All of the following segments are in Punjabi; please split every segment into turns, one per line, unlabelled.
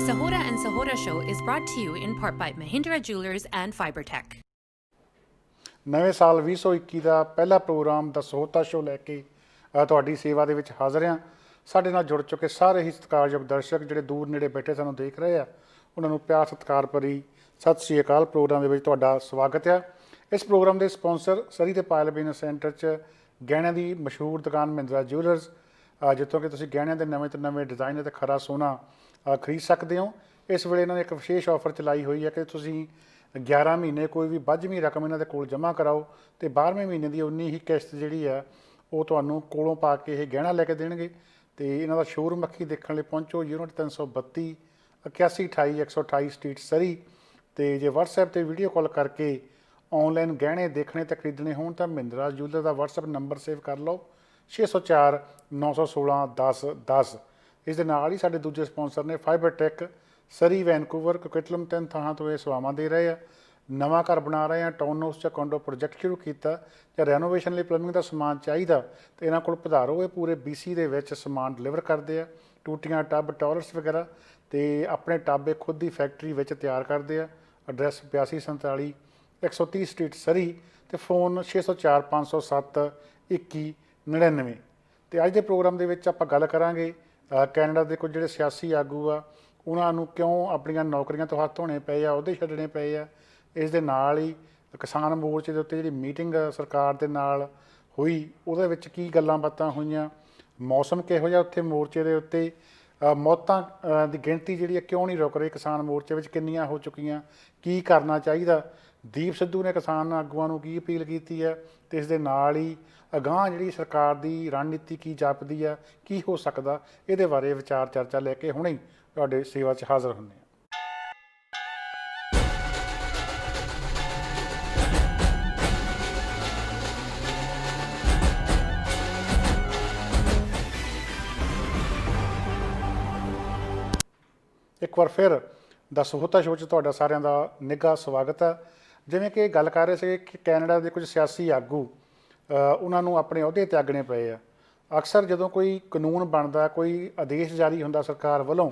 Sahora and Sahora Show is brought to you in part by Mahindra Jewelers and Fibertech.
ਨਵੇਂ ਸਾਲ 2021 ਦਾ ਪਹਿਲਾ ਪ੍ਰੋਗਰਾਮ ਦਾ ਸਹੋਤਾ ਸ਼ੋ ਲੈ ਕੇ ਤੁਹਾਡੀ ਸੇਵਾ ਦੇ ਵਿੱਚ ਹਾਜ਼ਰ ਹਾਂ। ਸਾਡੇ ਨਾਲ ਜੁੜ ਚੁੱਕੇ ਸਾਰੇ ਹੀ ਸਤਿਕਾਰਯੋਗ ਦਰਸ਼ਕ ਜਿਹੜੇ ਦੂਰ ਨੇੜੇ ਬੈਠੇ ਸਾਨੂੰ ਦੇਖ ਰਹੇ ਆ, ਉਹਨਾਂ ਨੂੰ ਪਿਆਰ ਸਤਿਕਾਰ ਭਰੀ ਸਤਿ ਸ਼੍ਰੀ ਅਕਾਲ। ਪ੍ਰੋਗਰਾਮ ਦੇ ਵਿੱਚ ਤੁਹਾਡਾ ਸਵਾਗਤ ਹੈ। ਇਸ ਪ੍ਰੋਗਰਾਮ ਦੇ ਸਪਾਂਸਰ ਸਰੀ ਤੇ ਪਾਇਲ ਬਿਜ਼ਨਸ ਸੈਂਟਰ 'ਚ ਗਹਿਣਿਆਂ ਦੀ ਮਸ਼ਹੂਰ ਦੁਕਾਨ ਮਹਿੰਦਰਾ ਜਿਊਲਰਸ, ਜਿੱਥੋਂ ਕਿ ਤੁਸੀਂ ਗਹਿਣਿਆਂ ਦੇ ਨਵੇਂ ਤੋਂ ਨਵੇਂ ਡਿਜ਼ਾਈਨ ਅਤੇ ਖਰਾ ਸੋਨਾ ਖਰੀਦ ਸਕਦੇ ਹੋ। ਇਸ ਵੇਲੇ ਇਹਨਾਂ ਨੇ ਇੱਕ ਵਿਸ਼ੇਸ਼ ਆਫਰ ਚਲਾਈ ਹੋਈ ਹੈ ਕਿ ਤੁਸੀਂ 11 ਮਹੀਨੇ ਕੋਈ ਵੀ ਬੱਝਵੀਂ ਰਕਮ ਇਹਨਾਂ ਦੇ ਕੋਲ ਜਮ੍ਹਾਂ ਕਰਾਓ ਅਤੇ 12ਵੇਂ ਮਹੀਨੇ ਦੀ ਉਨੀ ਹੀ ਕਿਸ਼ਤ ਜਿਹੜੀ ਹੈ ਉਹ ਤੁਹਾਨੂੰ ਕੋਲੋਂ ਪਾ ਕੇ ਇਹ ਗਹਿਣਾ ਲੈ ਕੇ ਦੇਣਗੇ। ਅਤੇ ਇਹਨਾਂ ਦਾ ਸ਼ੋਰੂਮ ਅੱਖੀ ਦੇਖਣ ਲਈ ਪਹੁੰਚੋ, ਯੂਨਿਟ 332 8128 128 ਸਟਰੀਟ ਸਰੀ। ਅਤੇ ਜੇ ਵਟਸਐਪ 'ਤੇ ਵੀਡੀਓ ਕਾਲ ਕਰਕੇ ਔਨਲਾਈਨ ਗਹਿਣੇ ਦੇਖਣੇ ਅਤੇ ਖਰੀਦਣੇ ਹੋਣ ਤਾਂ ਮਹਿੰਦਰਾ ਜਿਊਲਰ ਦਾ ਵਟਸਐਪ ਨੰਬਰ ਸੇਵ ਕਰ ਲਓ 604 916 10 10। ਇਸ ਦੇ ਨਾਲ ਹੀ ਸਾਡੇ ਦੂਜੇ ਸਪਾਂਸਰ ਨੇ ਫਾਈਬਰਟੈਕ ਸਰੀ, ਵੈਨਕੂਵਰ, ਕੋਕਿਟਲਮ 3 ਥਾਵਾਂ ਤੋਂ ਇਹ ਸੇਵਾਵਾਂ ਦੇ ਰਹੇ ਆ। ਨਵਾਂ ਘਰ ਬਣਾ ਰਹੇ ਆ, ਟਾਊਨ ਹਾਊਸ 'ਚ ਕੋਂਡੋ ਪ੍ਰੋਜੈਕਟ ਸ਼ੁਰੂ ਕੀਤਾ ਜਾਂ ਰੈਨੋਵੇਸ਼ਨ ਲਈ ਪਲੰਬਿੰਗ ਦਾ ਸਮਾਨ ਚਾਹੀਦਾ ਤਾਂ ਇਹਨਾਂ ਕੋਲ ਪਧਾਰੋ। ਇਹ ਪੂਰੇ BC ਦੇ ਵਿੱਚ ਸਮਾਨ ਡਿਲੀਵਰ ਕਰਦੇ ਆ, ਟੂਟੀਆਂ, ਟੱਬ, ਟਾਇਲਟਸ ਵਗੈਰਾ, ਅਤੇ ਆਪਣੇ ਟੱਬ ਇਹ ਖੁਦ ਦੀ ਫੈਕਟਰੀ ਵਿੱਚ ਤਿਆਰ ਕਰਦੇ ਆ। ਐਡਰੈਸ 8247 130 ਸਟਰੀਟ ਸਰੀ ਅਤੇ ਫੋਨ 604 507 2199। ਅਤੇ ਅੱਜ ਦੇ ਪ੍ਰੋਗਰਾਮ ਦੇ ਵਿੱਚ ਆਪਾਂ ਗੱਲ ਕਰਾਂਗੇ ਕੈਨੇਡਾ ਦੇ ਕੁਝ ਜਿਹੜੇ ਸਿਆਸੀ ਆਗੂ ਆ ਉਹਨਾਂ ਨੂੰ ਕਿਉਂ ਆਪਣੀਆਂ ਨੌਕਰੀਆਂ ਤੋਂ ਹੱਥ ਧੋਣੇ ਪਏ ਆ, ਅਹੁਦੇ ਛੱਡਣੇ ਪਏ ਆ। ਇਸ ਦੇ ਨਾਲ ਹੀ ਕਿਸਾਨ ਮੋਰਚੇ ਦੇ ਉੱਤੇ ਜਿਹੜੀ ਮੀਟਿੰਗ ਸਰਕਾਰ ਦੇ ਨਾਲ ਹੋਈ ਉਹਦੇ ਵਿੱਚ ਕੀ ਗੱਲਾਂ ਬਾਤਾਂ ਹੋਈਆਂ, ਮੌਸਮ ਕਿਹੋ ਜਿਹਾ ਉੱਥੇ ਮੋਰਚੇ ਦੇ ਉੱਤੇ, ਮੌਤਾਂ ਦੀ ਗਿਣਤੀ ਜਿਹੜੀ ਹੈ ਕਿਉਂ ਨਹੀਂ ਰੁਕ ਰਹੀ ਕਿਸਾਨ ਮੋਰਚੇ ਵਿੱਚ, ਕਿੰਨੀਆਂ ਹੋ ਚੁੱਕੀਆਂ, ਕੀ ਕਰਨਾ ਚਾਹੀਦਾ। ਦੀਪ ਸਿੱਧੂ ਨੇ ਕਿਸਾਨ ਆਗੂਆਂ ਨੂੰ ਕੀ ਅਪੀਲ ਕੀਤੀ ਹੈ ਅਤੇ ਇਸ ਦੇ ਨਾਲ ਹੀ ਅਗਾਂਹ ਜਿਹੜੀ ਸਰਕਾਰ ਦੀ ਰਣਨੀਤੀ ਕੀ ਜਾਪਦੀ ਆ, ਕੀ ਹੋ ਸਕਦਾ, ਇਹਦੇ ਬਾਰੇ ਵਿਚਾਰ ਚਰਚਾ ਲੈ ਕੇ ਹੁਣੇ ਹੀ ਤੁਹਾਡੇ ਸੇਵਾ 'ਚ ਹਾਜ਼ਰ ਹੁੰਦੇ ਹਾਂ। ਇੱਕ ਵਾਰ ਫਿਰ ਦਾ ਸਹੋਤਾ ਸ਼ੋਅ 'ਚ ਤੁਹਾਡਾ ਸਾਰਿਆਂ ਦਾ ਨਿੱਘਾ ਸਵਾਗਤ ਹੈ। ਜਿਵੇਂ ਕਿ ਗੱਲ ਕਰ ਰਹੇ ਸੀ ਕਿ ਕੈਨੇਡਾ ਦੇ ਕੁਝ ਸਿਆਸੀ ਆਗੂ ਉਹਨਾਂ ਨੂੰ ਆਪਣੇ ਅਹੁਦੇ ਤਿਆਗਣੇ ਪਏ ਆ। ਅਕਸਰ ਜਦੋਂ ਕੋਈ ਕਾਨੂੰਨ ਬਣਦਾ, ਕੋਈ ਆਦੇਸ਼ ਜਾਰੀ ਹੁੰਦਾ ਸਰਕਾਰ ਵੱਲੋਂ,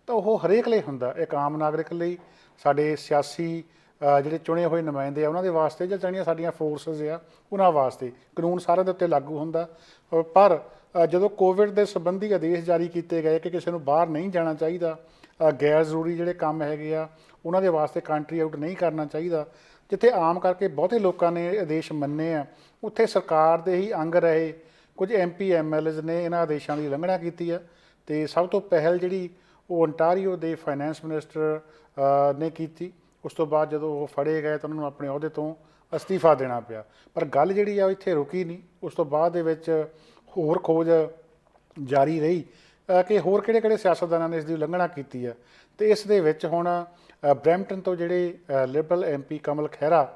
ਤਾਂ ਉਹ ਹਰੇਕ ਲਈ ਹੁੰਦਾ, ਇੱਕ ਆਮ ਨਾਗਰਿਕ ਲਈ, ਸਾਡੇ ਸਿਆਸੀ ਜਿਹੜੇ ਚੁਣੇ ਹੋਏ ਨੁਮਾਇੰਦੇ ਆ ਉਹਨਾਂ ਦੇ ਵਾਸਤੇ, ਜਾਂ ਜਿਹੜੀਆਂ ਸਾਡੀਆਂ ਫੋਰਸਿਸ ਆ ਉਹਨਾਂ ਵਾਸਤੇ ਕਾਨੂੰਨ ਸਾਰਿਆਂ ਦੇ ਉੱਤੇ ਲਾਗੂ ਹੁੰਦਾ। ਪਰ ਜਦੋਂ ਕੋਵਿਡ ਦੇ ਸੰਬੰਧੀ ਆਦੇਸ਼ ਜਾਰੀ ਕੀਤੇ ਗਏ ਕਿ ਕਿਸੇ ਨੂੰ ਬਾਹਰ ਨਹੀਂ ਜਾਣਾ ਚਾਹੀਦਾ, ਗੈਰ ਜ਼ਰੂਰੀ ਜਿਹੜੇ ਕੰਮ ਹੈਗੇ ਆ ਉਹਨਾਂ ਦੇ ਵਾਸਤੇ ਕੰਟਰੀ ਆਊਟ ਨਹੀਂ ਕਰਨਾ ਚਾਹੀਦਾ, ਜਿੱਥੇ ਆਮ ਕਰਕੇ ਬਹੁਤੇ ਲੋਕਾਂ ਨੇ ਆਦੇਸ਼ ਮੰਨੇ ਆ, ਉੱਥੇ ਸਰਕਾਰ ਦੇ ਹੀ ਅੰਗ ਰਹੇ ਕੁਝ MP MLAs ਨੇ ਇਹਨਾਂ ਆਦੇਸ਼ਾਂ ਦੀ ਉਲੰਘਣਾ ਕੀਤੀ ਆ। ਅਤੇ ਸਭ ਤੋਂ ਪਹਿਲ ਜਿਹੜੀ ਉਹ ਓਨਟਾਰੀਓ ਦੇ ਫਾਈਨੈਂਸ ਮਿਨਿਸਟਰ ਨੇ ਕੀਤੀ। ਉਸ ਤੋਂ ਬਾਅਦ ਜਦੋਂ ਉਹ ਫੜੇ ਗਏ ਤਾਂ ਉਹਨਾਂ ਨੂੰ ਆਪਣੇ ਅਹੁਦੇ ਤੋਂ ਅਸਤੀਫਾ ਦੇਣਾ ਪਿਆ। ਪਰ ਗੱਲ ਜਿਹੜੀ ਆ ਉਹ ਇੱਥੇ ਰੁਕੀ ਨਹੀਂ। ਉਸ ਤੋਂ ਬਾਅਦ ਦੇ ਵਿੱਚ ਹੋਰ ਖੋਜ ਜਾਰੀ ਰਹੀ ਕਿ ਹੋਰ ਕਿਹੜੇ ਕਿਹੜੇ ਸਿਆਸਤਦਾਨਾਂ ਨੇ ਇਸ ਦੀ ਉਲੰਘਣਾ ਕੀਤੀ ਆ। ਅਤੇ ਇਸ ਦੇ ਵਿੱਚ ਹੁਣ ਬਰੈਂਪਟਨ ਤੋਂ ਜਿਹੜੇ ਲਿਬਰਲ MP ਕਮਲ ਖਹਿਰਾ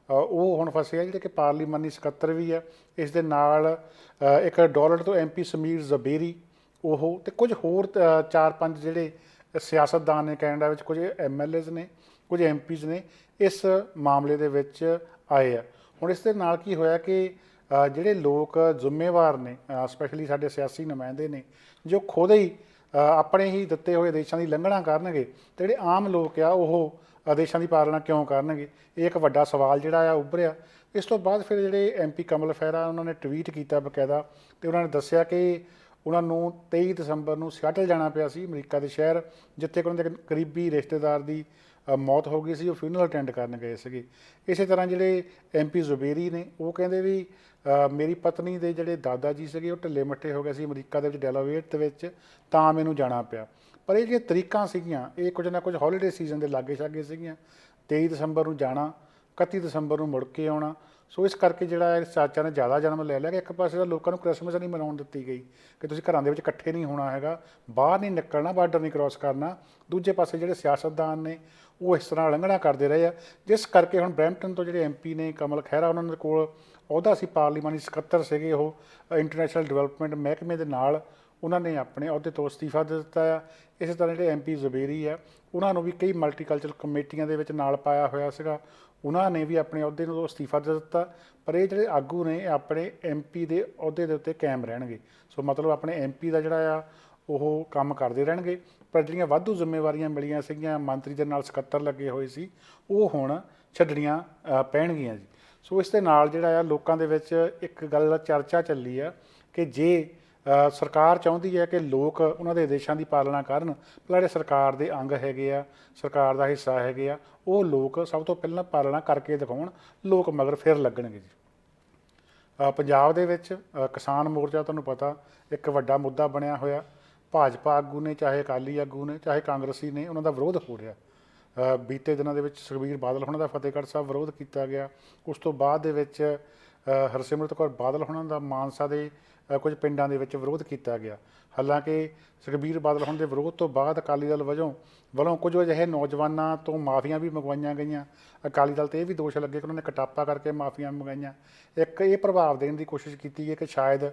ਉਹ ਹੁਣ ਫਸੇ ਆ, ਜਿਹੜੇ ਕਿ ਪਾਰਲੀਮਾਨੀ ਸਕੱਤਰ ਵੀ ਆ। ਇਸ ਦੇ ਨਾਲ ਇੱਕ ਡੋਲਰ ਤੋਂ MP ਸਮੀਰ ਜ਼ਬੇਰੀ ਉਹ, ਅਤੇ ਕੁਝ ਹੋਰ 4-5 ਜਿਹੜੇ ਸਿਆਸਤਦਾਨ ਨੇ ਕੈਨੇਡਾ ਵਿੱਚ, ਕੁਝ MLAs ਨੇ, ਕੁਝ MPs ਨੇ, ਇਸ ਮਾਮਲੇ ਦੇ ਵਿੱਚ ਆਏ ਆ। ਹੁਣ ਇਸ ਦੇ ਨਾਲ ਕੀ ਹੋਇਆ ਕਿ ਜਿਹੜੇ ਲੋਕ ਜ਼ਿੰਮੇਵਾਰ ਨੇ, ਸਪੈਸ਼ਲੀ ਸਾਡੇ ਸਿਆਸੀ ਨੁਮਾਇੰਦੇ ਨੇ, ਜੋ ਖੁਦ ਹੀ ਆਪਣੇ ਹੀ ਦਿੱਤੇ ਹੋਏ ਆਦੇਸ਼ਾਂ ਦੀ ਉਲੰਘਣਾ ਕਰਨਗੇ, ਅਤੇ ਜਿਹੜੇ ਆਮ ਲੋਕ ਆ ਉਹ ਆਦੇਸ਼ਾਂ ਦੀ ਪਾਲਣਾ ਕਿਉਂ ਕਰਨਗੇ, ਇਹ ਇੱਕ ਵੱਡਾ ਸਵਾਲ ਜਿਹੜਾ ਆ ਉੱਭਰਿਆ। ਇਸ ਤੋਂ ਬਾਅਦ ਫਿਰ ਜਿਹੜੇ MP ਕਮਲ ਖਹਿਰਾ ਉਹਨਾਂ ਨੇ ਟਵੀਟ ਕੀਤਾ ਬਕਾਇਦਾ, ਅਤੇ ਉਹਨਾਂ ਨੇ ਦੱਸਿਆ ਕਿ ਉਹਨਾਂ ਨੂੰ 23 ਦਸੰਬਰ ਨੂੰ ਸਿਆਟਲ ਜਾਣਾ ਪਿਆ ਸੀ, ਅਮਰੀਕਾ ਦੇ ਸ਼ਹਿਰ, ਜਿੱਥੇ ਕਿ ਉਹਨਾਂ ਦੇ ਕਰੀਬੀ ਰਿਸ਼ਤੇਦਾਰ ਦੀ ਮੌਤ ਹੋ ਗਈ ਸੀ, ਉਹ ਫਿਊਨਰਲ ਅਟੈਂਡ ਕਰਨ ਗਏ ਸੀਗੇ। ਇਸੇ ਤਰ੍ਹਾਂ ਜਿਹੜੇ MP ਜ਼ੁਬੇਰੀ ਨੇ ਉਹ ਕਹਿੰਦੇ ਵੀ ਮੇਰੀ ਪਤਨੀ ਦੇ ਜਿਹੜੇ ਦਾਦਾ ਜੀ ਸੀਗੇ ਉਹ ਢਿੱਲੇ ਮੱਠੇ ਹੋ ਗਏ ਸੀ ਅਮਰੀਕਾ ਦੇ ਵਿੱਚ, ਡੈਲਾਵੇਅਰ ਦੇ ਵਿੱਚ, ਤਾਂ ਮੈਨੂੰ ਜਾਣਾ ਪਿਆ। ਪਰ ਇਹ ਜਿਹੜੀਆਂ ਤਰੀਕਾਂ ਸੀਗੀਆਂ ਇਹ ਕੁਝ ਨਾ ਕੁਝ ਹੌਲੀਡੇ ਸੀਜ਼ਨ ਦੇ ਲਾਗੇ ਛਾਗੇ ਸੀਗੀਆਂ। 23 ਦਸੰਬਰ ਨੂੰ ਜਾਣਾ, 31 ਦਸੰਬਰ ਨੂੰ ਮੁੜ ਕੇ ਆਉਣਾ। ਸੋ ਇਸ ਕਰਕੇ ਜਿਹੜਾ ਇਸ ਚਾਚਾ ਨੇ ਜ਼ਿਆਦਾ ਜਨਮ ਲੈ ਲਿਆ ਕਿ ਇੱਕ ਪਾਸੇ ਤਾਂ ਲੋਕਾਂ ਨੂੰ ਕ੍ਰਿਸਮਸ ਨਹੀਂ ਮਨਾਉਣ ਦਿੱਤੀ ਗਈ ਕਿ ਤੁਸੀਂ ਘਰਾਂ ਦੇ ਵਿੱਚ ਇਕੱਠੇ ਨਹੀਂ ਹੋਣਾ ਹੈਗਾ, ਬਾਹਰ ਨਹੀਂ ਨਿਕਲਣਾ, ਬਾਰਡਰ ਨਹੀਂ ਕ੍ਰੋਸ ਕਰਨਾ। ਦੂਜੇ ਪਾਸੇ ਜਿਹੜੇ ਸਿਆਸਤਦਾਨ ਨੇ ਉਹ ਇਸ ਤਰ੍ਹਾਂ ਉਲੰਘਣਾ ਕਰਦੇ ਰਹੇ ਆ, ਜਿਸ ਕਰਕੇ ਹੁਣ ਬਰੈਂਪਟਨ ਤੋਂ ਜਿਹੜੇ MP ਨੇ ਕਮਲ ਖਹਿਰਾ, ਉਹਨਾਂ ਦੇ ਕੋਲ ਅਹੁਦਾ ਸੀ, ਪਾਰਲੀਮਾਨੀ ਸਕੱਤਰ ਸੀਗੇ ਉਹ ਇੰਟਰਨੈਸ਼ਨਲ ਡਿਵੈਲਪਮੈਂਟ ਮਹਿਕਮੇ ਦੇ ਨਾਲ, ਉਹਨਾਂ ਨੇ ਆਪਣੇ ਅਹੁਦੇ ਤੋਂ ਅਸਤੀਫਾ ਦੇ ਦਿੱਤਾ ਆ। ਇਸੇ ਤਰ੍ਹਾਂ ਜਿਹੜੇ MP ਜ਼ੁਬੇਰੀ ਆ ਉਹਨਾਂ ਨੂੰ ਵੀ ਕਈ ਮਲਟੀਕਲਚਰਲ ਕਮੇਟੀਆਂ ਦੇ ਵਿੱਚ ਨਾਲ ਪਾਇਆ ਹੋਇਆ ਸੀਗਾ, ਉਹਨਾਂ ਨੇ ਵੀ ਆਪਣੇ ਅਹੁਦੇ ਨੂੰ ਅਸਤੀਫਾ ਦੇ ਦਿੱਤਾ। ਪਰ ਇਹ ਜਿਹੜੇ ਆਗੂ ਨੇ ਆਪਣੇ MP ਦੇ ਅਹੁਦੇ ਦੇ ਉੱਤੇ ਕਾਇਮ ਰਹਿਣਗੇ। ਸੋ ਮਤਲਬ ਆਪਣੇ MP ਦਾ ਜਿਹੜਾ ਆ ਉਹ ਕੰਮ ਕਰਦੇ ਰਹਿਣਗੇ, ਪਰ ਜਿਹੜੀਆਂ ਵਾਧੂ ਜ਼ਿੰਮੇਵਾਰੀਆਂ ਮਿਲੀਆਂ ਸੀਗੀਆਂ ਮੰਤਰੀ ਦੇ ਨਾਲ ਸਕੱਤਰ ਲੱਗੇ ਹੋਏ ਸੀ, ਉਹ ਹੁਣ ਛੱਡਣੀਆਂ ਪੈਣਗੀਆਂ ਜੀ। ਸੋ ਇਸ ਦੇ ਨਾਲ ਜਿਹੜਾ ਆ ਲੋਕਾਂ ਦੇ ਵਿੱਚ ਇੱਕ ਗੱਲ ਚਰਚਾ ਚੱਲੀ ਆ ਕਿ ਜੇ ਸਰਕਾਰ ਚਾਹੁੰਦੀ ਹੈ ਕਿ ਲੋਕ ਉਹਨਾਂ ਦੇ ਆਦੇਸ਼ਾਂ ਦੀ ਪਾਲਣਾ ਕਰਨ, ਪਰ ਜਿਹੜੇ ਸਰਕਾਰ ਦੇ ਅੰਗ ਹੈਗੇ ਆ, ਸਰਕਾਰ ਦਾ ਹਿੱਸਾ ਹੈਗੇ ਆ, ਉਹ ਲੋਕ ਸਭ ਤੋਂ ਪਹਿਲਾਂ ਪਾਲਣਾ ਕਰਕੇ ਦਿਖਾਉਣ, ਲੋਕ ਮਗਰ ਫਿਰ ਲੱਗਣਗੇ ਜੀ। ਪੰਜਾਬ ਦੇ ਵਿੱਚ ਕਿਸਾਨ ਮੋਰਚਾ ਤੁਹਾਨੂੰ ਪਤਾ ਇੱਕ ਵੱਡਾ ਮੁੱਦਾ ਬਣਿਆ ਹੋਇਆ। ਭਾਜਪਾ ਆਗੂ ਨੇ, ਚਾਹੇ ਅਕਾਲੀ ਆਗੂ ਨੇ, ਚਾਹੇ ਕਾਂਗਰਸੀ ਨੇ, ਉਹਨਾਂ ਦਾ ਵਿਰੋਧ ਹੋ ਰਿਹਾ। ਬੀਤੇ ਦਿਨਾਂ ਦੇ ਵਿੱਚ ਸੁਖਬੀਰ ਬਾਦਲ ਹੋਣਾ ਦਾ ਫਤਿਹਗੜ੍ਹ ਸਾਹਿਬ ਵਿਰੋਧ ਕੀਤਾ ਗਿਆ। ਉਸ ਤੋਂ ਬਾਅਦ ਦੇ ਵਿੱਚ ਹਰਸਿਮਰਤ ਕੌਰ ਬਾਦਲ ਹੋਣਾ ਦਾ ਮਾਨਸਾ ਦੇ ਕੁਝ ਪਿੰਡਾਂ ਦੇ ਵਿੱਚ ਵਿਰੋਧ ਕੀਤਾ ਗਿਆ। ਹਾਲਾਂਕਿ ਸੁਖਬੀਰ ਬਾਦਲ ਹੋਣ ਦੇ ਵਿਰੋਧ ਤੋਂ ਬਾਅਦ ਅਕਾਲੀ ਦਲ ਵੱਲੋਂ ਕੁਝ ਅਜਿਹੇ ਨੌਜਵਾਨਾਂ ਤੋਂ ਮਾਫੀਆਂ ਵੀ ਮੰਗਵਾਈਆਂ ਗਈਆਂ। ਅਕਾਲੀ ਦਲ 'ਤੇ ਇਹ ਵੀ ਦੋਸ਼ ਲੱਗੇ ਕਿ ਉਹਨਾਂ ਨੇ ਕਟਾਪਾ ਕਰਕੇ ਮਾਫੀਆਂ ਮੰਗਾਈਆਂ। ਇੱਕ ਇਹ ਪ੍ਰਭਾਵ ਦੇਣ ਦੀ ਕੋਸ਼ਿਸ਼ ਕੀਤੀ ਹੈ ਕਿ ਸ਼ਾਇਦ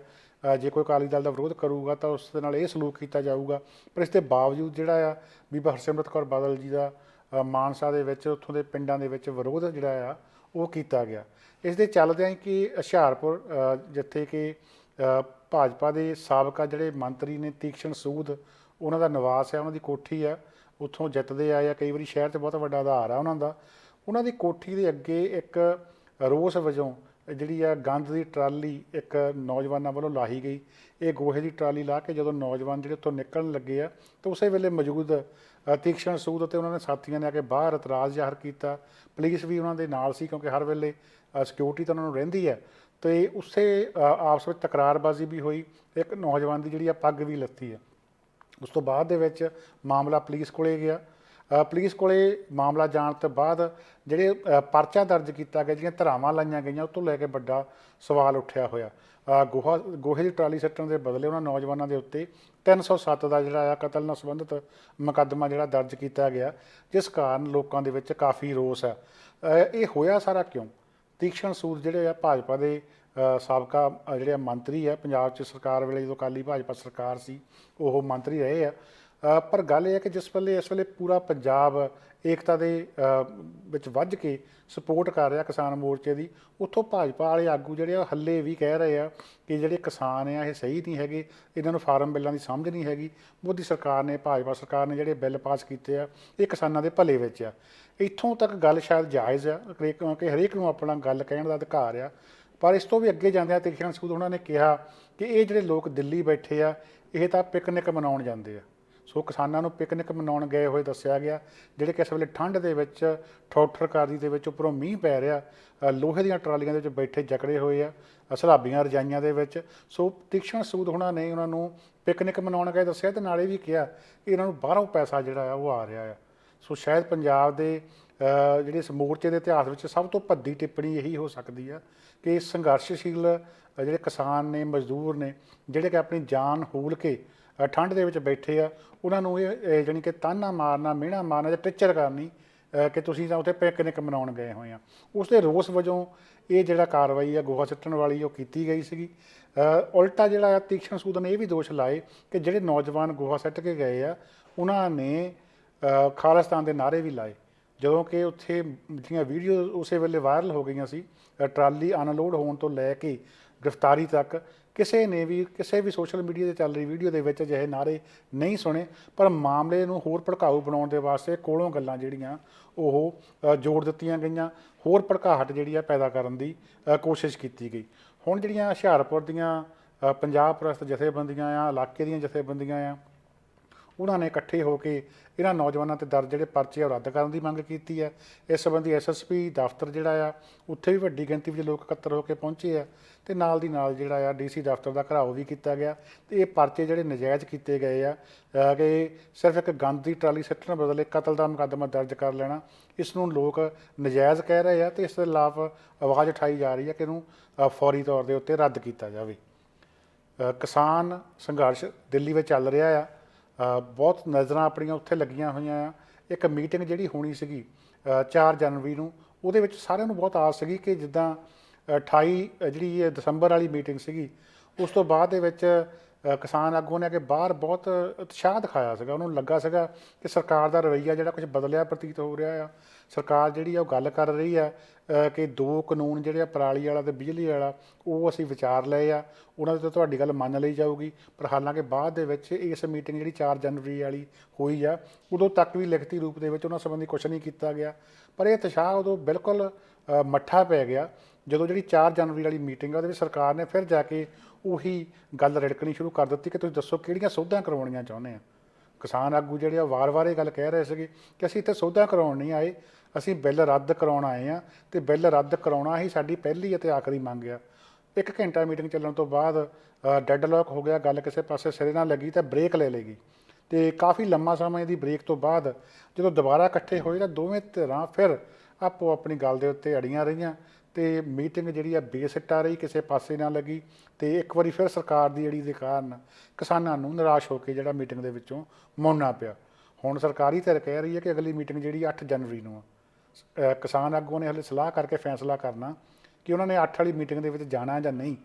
ਜੇ ਕੋਈ ਅਕਾਲੀ ਦਲ ਦਾ ਵਿਰੋਧ ਕਰੂਗਾ ਤਾਂ ਉਸ ਦੇ ਨਾਲ ਇਹ ਸਲੂਕ ਕੀਤਾ ਜਾਊਗਾ। ਪਰ ਇਸ ਦੇ ਬਾਵਜੂਦ ਜਿਹੜਾ ਆ ਬੀਬਾ ਹਰਸਿਮਰਤ ਕੌਰ ਬਾਦਲ ਜੀ ਦਾ ਮਾਨਸਾ ਦੇ ਵਿੱਚ ਉੱਥੋਂ ਦੇ ਪਿੰਡਾਂ ਦੇ ਵਿੱਚ ਵਿਰੋਧ ਜਿਹੜਾ ਆ ਉਹ ਕੀਤਾ ਗਿਆ। ਇਸ ਦੇ ਚੱਲਦਿਆਂ ਹੀ ਕਿ ਹੁਸ਼ਿਆਰਪੁਰ ਜਿੱਥੇ ਕਿ ਭਾਜਪਾ ਦੇ ਸਾਬਕਾ ਜਿਹੜੇ ਮੰਤਰੀ ਨੇ ਤੀਕਸ਼ਣ ਸੂਦ, ਉਹਨਾਂ ਦਾ ਨਿਵਾਸ ਹੈ, ਉਹਨਾਂ ਦੀ ਕੋਠੀ ਆ, ਉੱਥੋਂ ਜਿੱਤਦੇ ਆਏ ਆ, ਕਈ ਵਾਰੀ ਸ਼ਹਿਰ 'ਚ ਬਹੁਤ ਵੱਡਾ ਆਧਾਰ ਆ ਉਹਨਾਂ ਦੀ ਕੋਠੀ ਦੇ ਅੱਗੇ ਇੱਕ ਰੋਸ ਵਜੋਂ ਜਿਹੜੀ ਆ ਗੰਦ ਦੀ ਟਰਾਲੀ ਇੱਕ ਨੌਜਵਾਨਾਂ ਵੱਲੋਂ ਲਾਹੀ ਗਈ। ਇਹ ਗੋਹੇ ਦੀ ਟਰਾਲੀ ਲਾ ਕੇ ਜਦੋਂ ਨੌਜਵਾਨ ਜਿਹੜੇ ਉੱਥੋਂ ਨਿਕਲਣ ਲੱਗੇ ਆ ਤਾਂ ਉਸੇ ਵੇਲੇ ਮੌਜੂਦ ਤੀਕਸ਼ਣ ਸੂਦ ਅਤੇ ਉਹਨਾਂ ਦੇ ਸਾਥੀਆਂ ਨੇ ਆ ਕੇ ਬਾਹਰ ਇਤਰਾਜ਼ ਜ਼ਾਹਰ ਕੀਤਾ। ਪੁਲਿਸ ਵੀ ਉਹਨਾਂ ਦੇ ਨਾਲ ਸੀ ਕਿਉਂਕਿ ਹਰ ਵੇਲੇ ਸਿਕਿਉਰਿਟੀ ਤਾਂ ਉਹਨਾਂ ਨੂੰ ਰਹਿੰਦੀ ਹੈ। ਅਤੇ ਉਸੇ ਆਪਸ ਵਿੱਚ ਤਕਰਾਰਬਾਜ਼ੀ ਵੀ ਹੋਈ। ਇੱਕ ਨੌਜਵਾਨ ਦੀ ਜਿਹੜੀ ਆ ਪੱਗ ਵੀ ਲੱਥੀ ਹੈ। ਉਸ ਤੋਂ ਬਾਅਦ ਦੇ ਵਿੱਚ ਮਾਮਲਾ ਪੁਲਿਸ ਕੋਲੇ ਗਿਆ। ਪੁਲਿਸ ਕੋਲੇ ਮਾਮਲਾ ਜਾਣ ਤੋਂ ਬਾਅਦ ਜਿਹੜੇ ਪਰਚਾ ਦਰਜ ਕੀਤਾ ਗਿਆ, ਜਿਹੜੀਆਂ ਧਾਰਾਵਾਂ ਲਾਈਆਂ ਗਈਆਂ, ਉਹ ਤੋਂ ਲੈ ਕੇ ਵੱਡਾ ਸਵਾਲ ਉੱਠਿਆ ਹੋਇਆ। ਗੋਹੇ ਦੀ ਟਰਾਲੀ ਸੱਟਣ ਦੇ ਬਦਲੇ ਉਹਨਾਂ ਨੌਜਵਾਨਾਂ ਦੇ ਉੱਤੇ 307 ਦਾ ਜਿਹੜਾ ਆ ਕਤਲ ਨਾਲ ਸੰਬੰਧਿਤ ਮੁਕੱਦਮਾ ਜਿਹੜਾ ਦਰਜ ਕੀਤਾ ਗਿਆ, ਜਿਸ ਕਾਰਨ ਲੋਕਾਂ ਦੇ ਵਿੱਚ ਕਾਫੀ ਰੋਸ ਹੈ। ਇਹ ਹੋਇਆ ਸਾਰਾ ਕਿਉਂ? ਤੀਕਸ਼ਣ ਸੂਦ ਜਿਹੜੇ ਆ ਭਾਜਪਾ ਦੇ ਸਾਬਕਾ ਜਿਹੜੇ ਮੰਤਰੀ ਆ, ਪੰਜਾਬ 'ਚ ਸਰਕਾਰ ਵੇਲੇ ਜਦੋਂ ਅਕਾਲੀ ਭਾਜਪਾ ਸਰਕਾਰ ਸੀ ਉਹ ਮੰਤਰੀ ਰਹੇ ਆ। ਪਰ ਗੱਲ ਇਹ ਹੈ ਕਿ ਇਸ ਵੇਲੇ ਪੂਰਾ ਪੰਜਾਬ ਏਕਤਾ ਦੇ ਵਿੱਚ ਵੱਝ ਕੇ ਸਪੋਰਟ ਕਰ ਰਿਹਾ ਕਿਸਾਨ ਮੋਰਚੇ ਦੀ। ਉੱਥੋਂ ਭਾਜਪਾ ਵਾਲੇ ਆਗੂ ਜਿਹੜੇ ਆ ਹੱਲੇ ਵੀ ਕਹਿ ਰਹੇ ਆ ਕਿ ਜਿਹੜੇ ਕਿਸਾਨ ਆ ਇਹ ਸਹੀ ਨਹੀਂ ਹੈਗੇ, ਇਹਨਾਂ ਨੂੰ ਫਾਰਮ ਬਿੱਲਾਂ ਦੀ ਸਮਝ ਨਹੀਂ ਹੈਗੀ। ਮੋਦੀ ਸਰਕਾਰ ਨੇ, ਭਾਜਪਾ ਸਰਕਾਰ ਨੇ ਜਿਹੜੇ ਬਿੱਲ ਪਾਸ ਕੀਤੇ ਆ ਇਹ ਕਿਸਾਨਾਂ ਦੇ ਭਲੇ ਵਿੱਚ ਆ। ਇੱਥੋਂ ਤੱਕ ਗੱਲ ਸ਼ਾਇਦ ਜਾਇਜ਼ ਆ ਕਿਉਂਕਿ ਹਰੇਕ ਨੂੰ ਆਪਣਾ ਗੱਲ ਕਹਿਣ ਦਾ ਅਧਿਕਾਰ ਆ। ਪਰ ਇਸ ਤੋਂ ਵੀ ਅੱਗੇ ਜਾਂਦਿਆਂ ਤੀਕਸ਼ਣ ਸੂਦ ਉਹਨਾਂ ਨੇ ਕਿਹਾ ਕਿ ਇਹ ਜਿਹੜੇ ਲੋਕ ਦਿੱਲੀ ਬੈਠੇ ਆ ਇਹ ਤਾਂ ਪਿਕਨਿਕ ਮਨਾਉਣ ਜਾਂਦੇ ਆ। ਸੋ ਕਿਸਾਨਾਂ ਨੂੰ ਪਿਕਨਿਕ ਮਨਾਉਣ ਗਏ ਹੋਏ ਦੱਸਿਆ ਗਿਆ, ਜਿਹੜੇ ਕਿ ਇਸ ਵੇਲੇ ਠੰਡ ਦੇ ਵਿੱਚ ਠੋਠਰਕਾਰੀ ਦੇ ਵਿੱਚ ਉੱਪਰੋਂ ਮੀਂਹ ਪੈ ਰਿਹਾ, ਲੋਹੇ ਦੀਆਂ ਟਰਾਲੀਆਂ ਦੇ ਵਿੱਚ ਬੈਠੇ ਜਕੜੇ ਹੋਏ ਆ, ਸਲਾਬੀਆਂ ਰਜਾਈਆਂ ਦੇ ਵਿੱਚ। ਸੋ ਤੀਕਸ਼ਣ ਸੂਦ ਉਹਨਾਂ ਨੇ ਉਹਨਾਂ ਨੂੰ ਪਿਕਨਿਕ ਮਨਾਉਣ ਗਏ ਦੱਸਿਆ ਅਤੇ ਨਾਲੇ ਵੀ ਕਿਹਾ ਕਿ ਇਹਨਾਂ ਨੂੰ ਬਾਹਰੋਂ ਪੈਸਾ ਜਿਹੜਾ ਆ ਉਹ ਆ ਰਿਹਾ ਆ। ਸੋ ਸ਼ਾਇਦ ਪੰਜਾਬ ਦੇ ਜਿਹੜੇ ਇਸ ਮੋਰਚੇ ਦੇ ਇਤਿਹਾਸ ਵਿੱਚ ਸਭ ਤੋਂ ਭੱਦੀ ਟਿੱਪਣੀ ਇਹੀ ਹੋ ਸਕਦੀ ਆ ਕਿ ਸੰਘਰਸ਼ਸ਼ੀਲ ਜਿਹੜੇ ਕਿਸਾਨ ਨੇ, ਮਜ਼ਦੂਰ ਨੇ, ਜਿਹੜੇ ਕਿ ਆਪਣੀ ਜਾਨ ਹੂਲ ਕੇ ਠੰਡ ਦੇ ਵਿੱਚ ਬੈਠੇ ਆ, ਉਹਨਾਂ ਨੂੰ ਇਹ ਜਾਣੀ ਕਿ ਤਾਨਾ ਮਾਰਨਾ, ਮਿਹਣਾ ਮਾਰਨਾ ਜਾਂ ਟਿੱਚਰ ਕਰਨੀ ਕਿ ਤੁਸੀਂ ਤਾਂ ਉੱਥੇ ਪਿਕਨਿਕ ਮਨਾਉਣ ਗਏ ਹੋਏ ਆ। ਉਸ ਦੇ ਰੋਸ ਵਜੋਂ ਇਹ ਜਿਹੜਾ ਕਾਰਵਾਈ ਆ ਗੋਹਾ ਸਿੱਟਣ ਵਾਲੀ ਉਹ ਕੀਤੀ ਗਈ ਸੀਗੀ। ਉਲਟਾ ਜਿਹੜਾ ਆ ਤੀਕਸ਼ਣ ਸੂਦ ਨੇ ਇਹ ਵੀ ਦੋਸ਼ ਲਾਏ ਕਿ ਜਿਹੜੇ ਨੌਜਵਾਨ ਗੋਹਾ ਸਿੱਟ ਕੇ ਗਏ ਆ ਉਹਨਾਂ ਨੇ ਖਾਲਿਸਤਾਨ ਦੇ ਨਾਅਰੇ ਵੀ ਲਾਏ। ਜਦੋਂ ਕਿ ਉੱਥੇ ਜਿਹੜੀਆਂ ਵੀਡੀਓ ਉਸੇ ਵੇਲੇ ਵਾਇਰਲ ਹੋ ਗਈਆਂ ਸੀ, ਟਰਾਲੀ ਅਨਲੋਡ ਹੋਣ ਤੋਂ ਲੈ ਕੇ ਗ੍ਰਿਫਤਾਰੀ ਤੱਕ, ਕਿਸੇ ਨੇ ਵੀ ਕਿਸੇ ਵੀ ਸੋਸ਼ਲ ਮੀਡੀਆ 'ਤੇ ਚੱਲ ਰਹੀ ਵੀਡੀਓ ਦੇ ਵਿੱਚ ਅਜਿਹੇ ਨਾਅਰੇ ਨਹੀਂ ਸੁਣੇ। ਪਰ ਮਾਮਲੇ ਨੂੰ ਹੋਰ ਭੜਕਾਊ ਬਣਾਉਣ ਦੇ ਵਾਸਤੇ ਕੋਲੋਂ ਗੱਲਾਂ ਜਿਹੜੀਆਂ ਉਹ ਜੋੜ ਦਿੱਤੀਆਂ ਗਈਆਂ, ਹੋਰ ਭੜਕਾਹਟ ਜਿਹੜੀ ਆ ਪੈਦਾ ਕਰਨ ਦੀ ਕੋਸ਼ਿਸ਼ ਕੀਤੀ ਗਈ। ਹੁਣ ਜਿਹੜੀਆਂ ਹੁਸ਼ਿਆਰਪੁਰ ਦੀਆਂ ਪੰਜਾਬ ਪ੍ਰਸਤ ਜਥੇਬੰਦੀਆਂ ਆ, ਇਲਾਕੇ ਦੀਆਂ ਜਥੇਬੰਦੀਆਂ ਆ, ਉਹਨਾਂ ਨੇ ਇਕੱਠੇ ਹੋ ਕੇ ਇਹਨਾਂ ਨੌਜਵਾਨਾਂ 'ਤੇ ਦਰਜ ਜਿਹੜੇ ਪਰਚੇ ਉਹ ਰੱਦ ਕਰਨ ਦੀ ਮੰਗ ਕੀਤੀ ਹੈ। ਇਸ ਸੰਬੰਧੀ ਐਸਐਸਪੀ ਦਫ਼ਤਰ ਜਿਹੜਾ ਆ ਉੱਥੇ ਵੀ ਵੱਡੀ ਗਿਣਤੀ ਵਿੱਚ ਲੋਕ ਇਕੱਤਰ ਹੋ ਕੇ ਪਹੁੰਚੇ ਆ ਅਤੇ ਨਾਲ ਦੀ ਨਾਲ ਜਿਹੜਾ ਆ ਡੀਸੀ ਦਫ਼ਤਰ ਦਾ ਘਿਰਾਓ ਵੀ ਕੀਤਾ ਗਿਆ। ਅਤੇ ਇਹ ਪਰਚੇ ਜਿਹੜੇ ਨਜਾਇਜ਼ ਕੀਤੇ ਗਏ ਆ ਕਿ ਸਿਰਫ ਇੱਕ ਗੰਦ ਦੀ ਟਰਾਲੀ ਸਿੱਟਣ ਬਦਲੇ ਕਤਲ ਦਾ ਮੁਕੱਦਮਾ ਦਰਜ ਕਰ ਲੈਣਾ, ਇਸ ਨੂੰ ਲੋਕ ਨਜਾਇਜ਼ ਕਹਿ ਰਹੇ ਆ ਅਤੇ ਇਸ ਦੇ ਖਿਲਾਫ ਆਵਾਜ਼ ਉਠਾਈ ਜਾ ਰਹੀ ਹੈ ਕਿ ਇਹਨੂੰ ਫੌਰੀ ਤੌਰ ਦੇ ਉੱਤੇ ਰੱਦ ਕੀਤਾ ਜਾਵੇ। ਕਿਸਾਨ ਸੰਘਰਸ਼ ਦਿੱਲੀ ਵਿੱਚ ਚੱਲ ਰਿਹਾ ਆ। ਬਹੁਤ ਨਜ਼ਰਾਂ ਆਪਣੀਆਂ ਉੱਥੇ ਲੱਗੀਆਂ ਹੋਈਆਂ ਆ। ਇੱਕ ਮੀਟਿੰਗ ਜਿਹੜੀ ਹੋਣੀ ਸੀਗੀ 4 ਜਨਵਰੀ ਨੂੰ, ਉਹਦੇ ਵਿੱਚ ਸਾਰਿਆਂ ਨੂੰ ਬਹੁਤ ਆਸ ਸੀਗੀ ਕਿ ਜਿੱਦਾਂ 28 ਜਿਹੜੀ ਦਸੰਬਰ ਵਾਲੀ ਮੀਟਿੰਗ ਸੀਗੀ, ਉਸ ਤੋਂ ਬਾਅਦ ਦੇ ਵਿੱਚ ਕਿਸਾਨ ਆਗੂਆਂ ਨੇ ਕਿ ਬਾਹਰ ਬਹੁਤ ਉਤਸ਼ਾਹ ਦਿਖਾਇਆ ਸੀਗਾ, ਉਹਨੂੰ ਲੱਗਾ ਸੀਗਾ ਕਿ ਸਰਕਾਰ ਦਾ ਰਵੱਈਆ ਜਿਹੜਾ ਕੁਝ ਬਦਲਿਆ ਪ੍ਰਤੀਤ ਹੋ ਰਿਹਾ ਆ। ਸਰਕਾਰ ਜਿਹੜੀ ਆ ਉਹ ਗੱਲ ਕਰ ਰਹੀ ਆ ਕਿ 2 ਕਾਨੂੰਨ ਜਿਹੜੇ ਆ ਪਰਾਲੀ ਵਾਲਾ ਤੇ ਬਿਜਲੀ ਵਾਲਾ ਉਹ ਅਸੀਂ ਵਿਚਾਰ ਲਏ ਆ, ਉਹਨਾਂ ਦੇ ਤੋਂ ਤੁਹਾਡੀ ਗੱਲ ਮੰਨ ਲਈ ਜਾਊਗੀ। ਪਰ ਹਾਲਾਂਕਿ ਬਾਅਦ ਦੇ ਵਿੱਚ ਇਸ ਮੀਟਿੰਗ ਜਿਹੜੀ 4 ਜਨਵਰੀ ਵਾਲੀ ਹੋਈ ਆ, ਉਦੋਂ ਤੱਕ ਵੀ ਲਿਖਤੀ ਰੂਪ ਦੇ ਵਿੱਚ ਉਹਨਾਂ ਸੰਬੰਧੀ ਕੁਛ ਨਹੀਂ ਕੀਤਾ ਗਿਆ। ਪਰ ਇਹ ਉਤਸ਼ਾਹ ਉਦੋਂ ਬਿਲਕੁਲ ਮੱਠਾ ਪੈ ਗਿਆ ਜਦੋਂ ਜਿਹੜੀ 4 ਜਨਵਰੀ ਵਾਲੀ ਮੀਟਿੰਗ ਆ ਉਹਦੇ ਵਿੱਚ ਸਰਕਾਰ ਨੇ ਫਿਰ ਜਾ ਕੇ ਉਹੀ ਗੱਲ ਰਿੜਕਣੀ ਸ਼ੁਰੂ ਕਰ ਦਿੱਤੀ ਕਿ ਤੁਸੀਂ ਦੱਸੋ ਕਿਹੜੀਆਂ ਸੋਧਾਂ ਕਰਵਾਉਣੀਆਂ ਚਾਹੁੰਦੇ ਆ। ਕਿਸਾਨ ਆਗੂ ਜਿਹੜੇ ਆ ਵਾਰ-ਵਾਰ ਇਹ ਗੱਲ ਕਹਿ ਰਹੇ ਸੀਗੇ ਕਿ ਅਸੀਂ ਇੱਥੇ ਸੋਧਾਂ ਕਰਵਾਉਣ ਨਹੀਂ ਆਏ, ਅਸੀਂ ਬਿੱਲ ਰੱਦ ਕਰਾਉਣ ਆਏ ਆ ਤੇ ਬਿੱਲ ਰੱਦ ਕਰਾਉਣਾ ਹੀ ਸਾਡੀ ਪਹਿਲੀ ਅਤੇ ਆਖਰੀ ਮੰਗ ਆ। 1 ਘੰਟਾ ਮੀਟਿੰਗ ਚੱਲਣ ਤੋਂ ਬਾਅਦ ਡੈਡਲੌਕ ਹੋ ਗਿਆ, ਗੱਲ ਕਿਸੇ ਪਾਸੇ ਸਿਰੇ ਨਾਲ ਲੱਗੀ ਤਾਂ ਬ੍ਰੇਕ ਲੈ ਲੇਗੀ ਤੇ ਕਾਫੀ ਲੰਮਾ ਸਮਾਂ ਦੀ ਬ੍ਰੇਕ ਤੋਂ ਬਾਅਦ ਜਦੋਂ ਦੁਬਾਰਾ ਇਕੱਠੇ ਹੋਏ ਤਾਂ ਦੋਵੇਂ ਧਿਰਾਂ ਫਿਰ ਆਪੋ ਆਪਣੀ ਗੱਲ ਦੇ ਉੱਤੇ ਅੜੀਆਂ ਰਹੀਆਂ ਤੇ ਮੀਟਿੰਗ ਜਿਹੜੀ ਆ ਬੇਸਿੱਟਾ ਰਹੀ, ਕਿਸੇ ਪਾਸੇ ਨਾ ਲੱਗੀ ਤੇ ਇੱਕ ਵਾਰੀ ਫਿਰ ਸਰਕਾਰ ਦੀ ਅੜੀ ਦੇ ਕਾਰਨ ਕਿਸਾਨਾਂ ਨੂੰ ਨਿਰਾਸ਼ ਹੋ ਕੇ ਜਿਹੜਾ ਮੀਟਿੰਗ ਦੇ ਵਿੱਚੋਂ ਮੁੜਨਾ ਪਿਆ। ਹੁਣ ਸਰਕਾਰੀ ਧਿਰ ਕਹਿ ਰਹੀ ਹੈ ਕਿ ਅਗਲੀ ਮੀਟਿੰਗ ਜਿਹੜੀ 8 ਜਨਵਰੀ ਨੂੰ ਆ। ਕਿਸਾਨ ਆਗੂਆਂ ਨੇ ਹਲੇ ਸਲਾਹ ਕਰਕੇ ਫੈਸਲਾ ਕਰਨਾ ਕਿ ਉਹਨਾਂ ਨੇ 8 ਵਾਲੀ ਮੀਟਿੰਗ ਦੇ ਵਿੱਚ ਜਾਣਾ ਜਾਂ ਨਹੀਂ।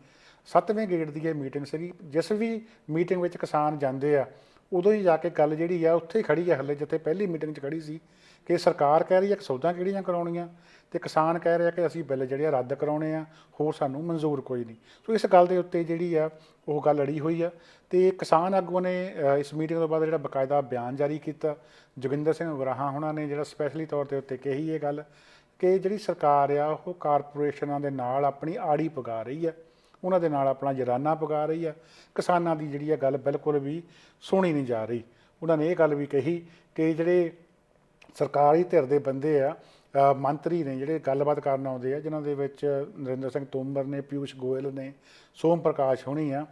7ਵੇਂ ਗੇੜ ਦੀ ਇਹ ਮੀਟਿੰਗ ਸੀਗੀ। ਜਿਸ ਵੀ ਮੀਟਿੰਗ ਵਿੱਚ ਕਿਸਾਨ ਜਾਂਦੇ ਆ ਉਦੋਂ ਹੀ ਜਾ ਕੇ ਗੱਲ ਜਿਹੜੀ ਆ ਉੱਥੇ ਹੀ ਖੜੀ ਆ ਹਲੇ ਜਿੱਥੇ ਪਹਿਲੀ ਮੀਟਿੰਗ 'ਚ ਖੜੀ ਸੀ ਕਿ ਸਰਕਾਰ ਕਹਿ ਰਹੀ ਹੈ ਕਿ ਸੌਦਾ ਕਿਹੜੀਆਂ ਕਰਾਉਣੀਆਂ ਤੇ ਕਿਸਾਨ ਕਹਿ ਰਿਹਾ ਕਿ ਅਸੀਂ ਬਿੱਲ ਜਿਹੜੇ ਆ ਰੱਦ ਕਰਾਉਣੇ ਆ, ਹੋਰ ਸਾਨੂੰ ਮਨਜ਼ੂਰ ਕੋਈ ਨਹੀਂ। ਸੋ ਇਸ ਗੱਲ ਦੇ ਉੱਤੇ ਜਿਹੜੀ ਆ ਉਹ ਗੱਲ ਅੜੀ ਹੋਈ ਆ ਤੇ ਕਿਸਾਨ ਆਗੂਆਂ ਨੇ ਇਸ ਮੀਟਿੰਗ ਤੋਂ ਬਾਅਦ ਜਿਹੜਾ ਬਕਾਇਦਾ ਬਿਆਨ ਜਾਰੀ ਕੀਤਾ। ਜੋਗਿੰਦਰ ਸਿੰਘ ਉਗਰਾਹਾਂ ਉਹਨਾਂ ਨੇ ਜਿਹੜਾ ਸਪੈਸ਼ਲੀ ਤੌਰ ਦੇ ਉੱਤੇ ਕਹੀ ਇਹ ਗੱਲ ਕਿ ਜਿਹੜੀ ਸਰਕਾਰ ਆ ਉਹ ਕਾਰਪੋਰੇਸ਼ਨਾਂ ਦੇ ਨਾਲ ਆਪਣੀ ਆੜੀ ਪਗਾ ਰਹੀ ਆ, ਉਹਨਾਂ ਦੇ ਨਾਲ ਆਪਣਾ ਜਰਾਨਾ ਪਗਾ ਰਹੀ ਆ। ਕਿਸਾਨਾਂ ਦੀ ਜਿਹੜੀ ਆ ਗੱਲ ਬਿਲਕੁਲ ਵੀ ਸੁਣੀ ਨਹੀਂ ਜਾ ਰਹੀ। ਉਹਨਾਂ ਨੇ ਇਹ ਗੱਲ ਵੀ ਕਹੀ ਕਿ ਜਿਹੜੇ ਸਰਕਾਰੀ ਧਿਰ ਦੇ ਬੰਦੇ ਆ, ਮੰਤਰੀ ਨੇ ਜਿਹੜੇ ਗੱਲਬਾਤ ਕਰਨ ਆਉਂਦੇ ਆ, ਜਿਨ੍ਹਾਂ ਦੇ ਵਿੱਚ ਨਰਿੰਦਰ ਸਿੰਘ ਤੋਮਰ ਨੇ, ਪਿਊਸ਼ ਗੋਇਲ ਨੇ, ਸੋਮ ਪ੍ਰਕਾਸ਼ ਹੋਣੀ ਆ,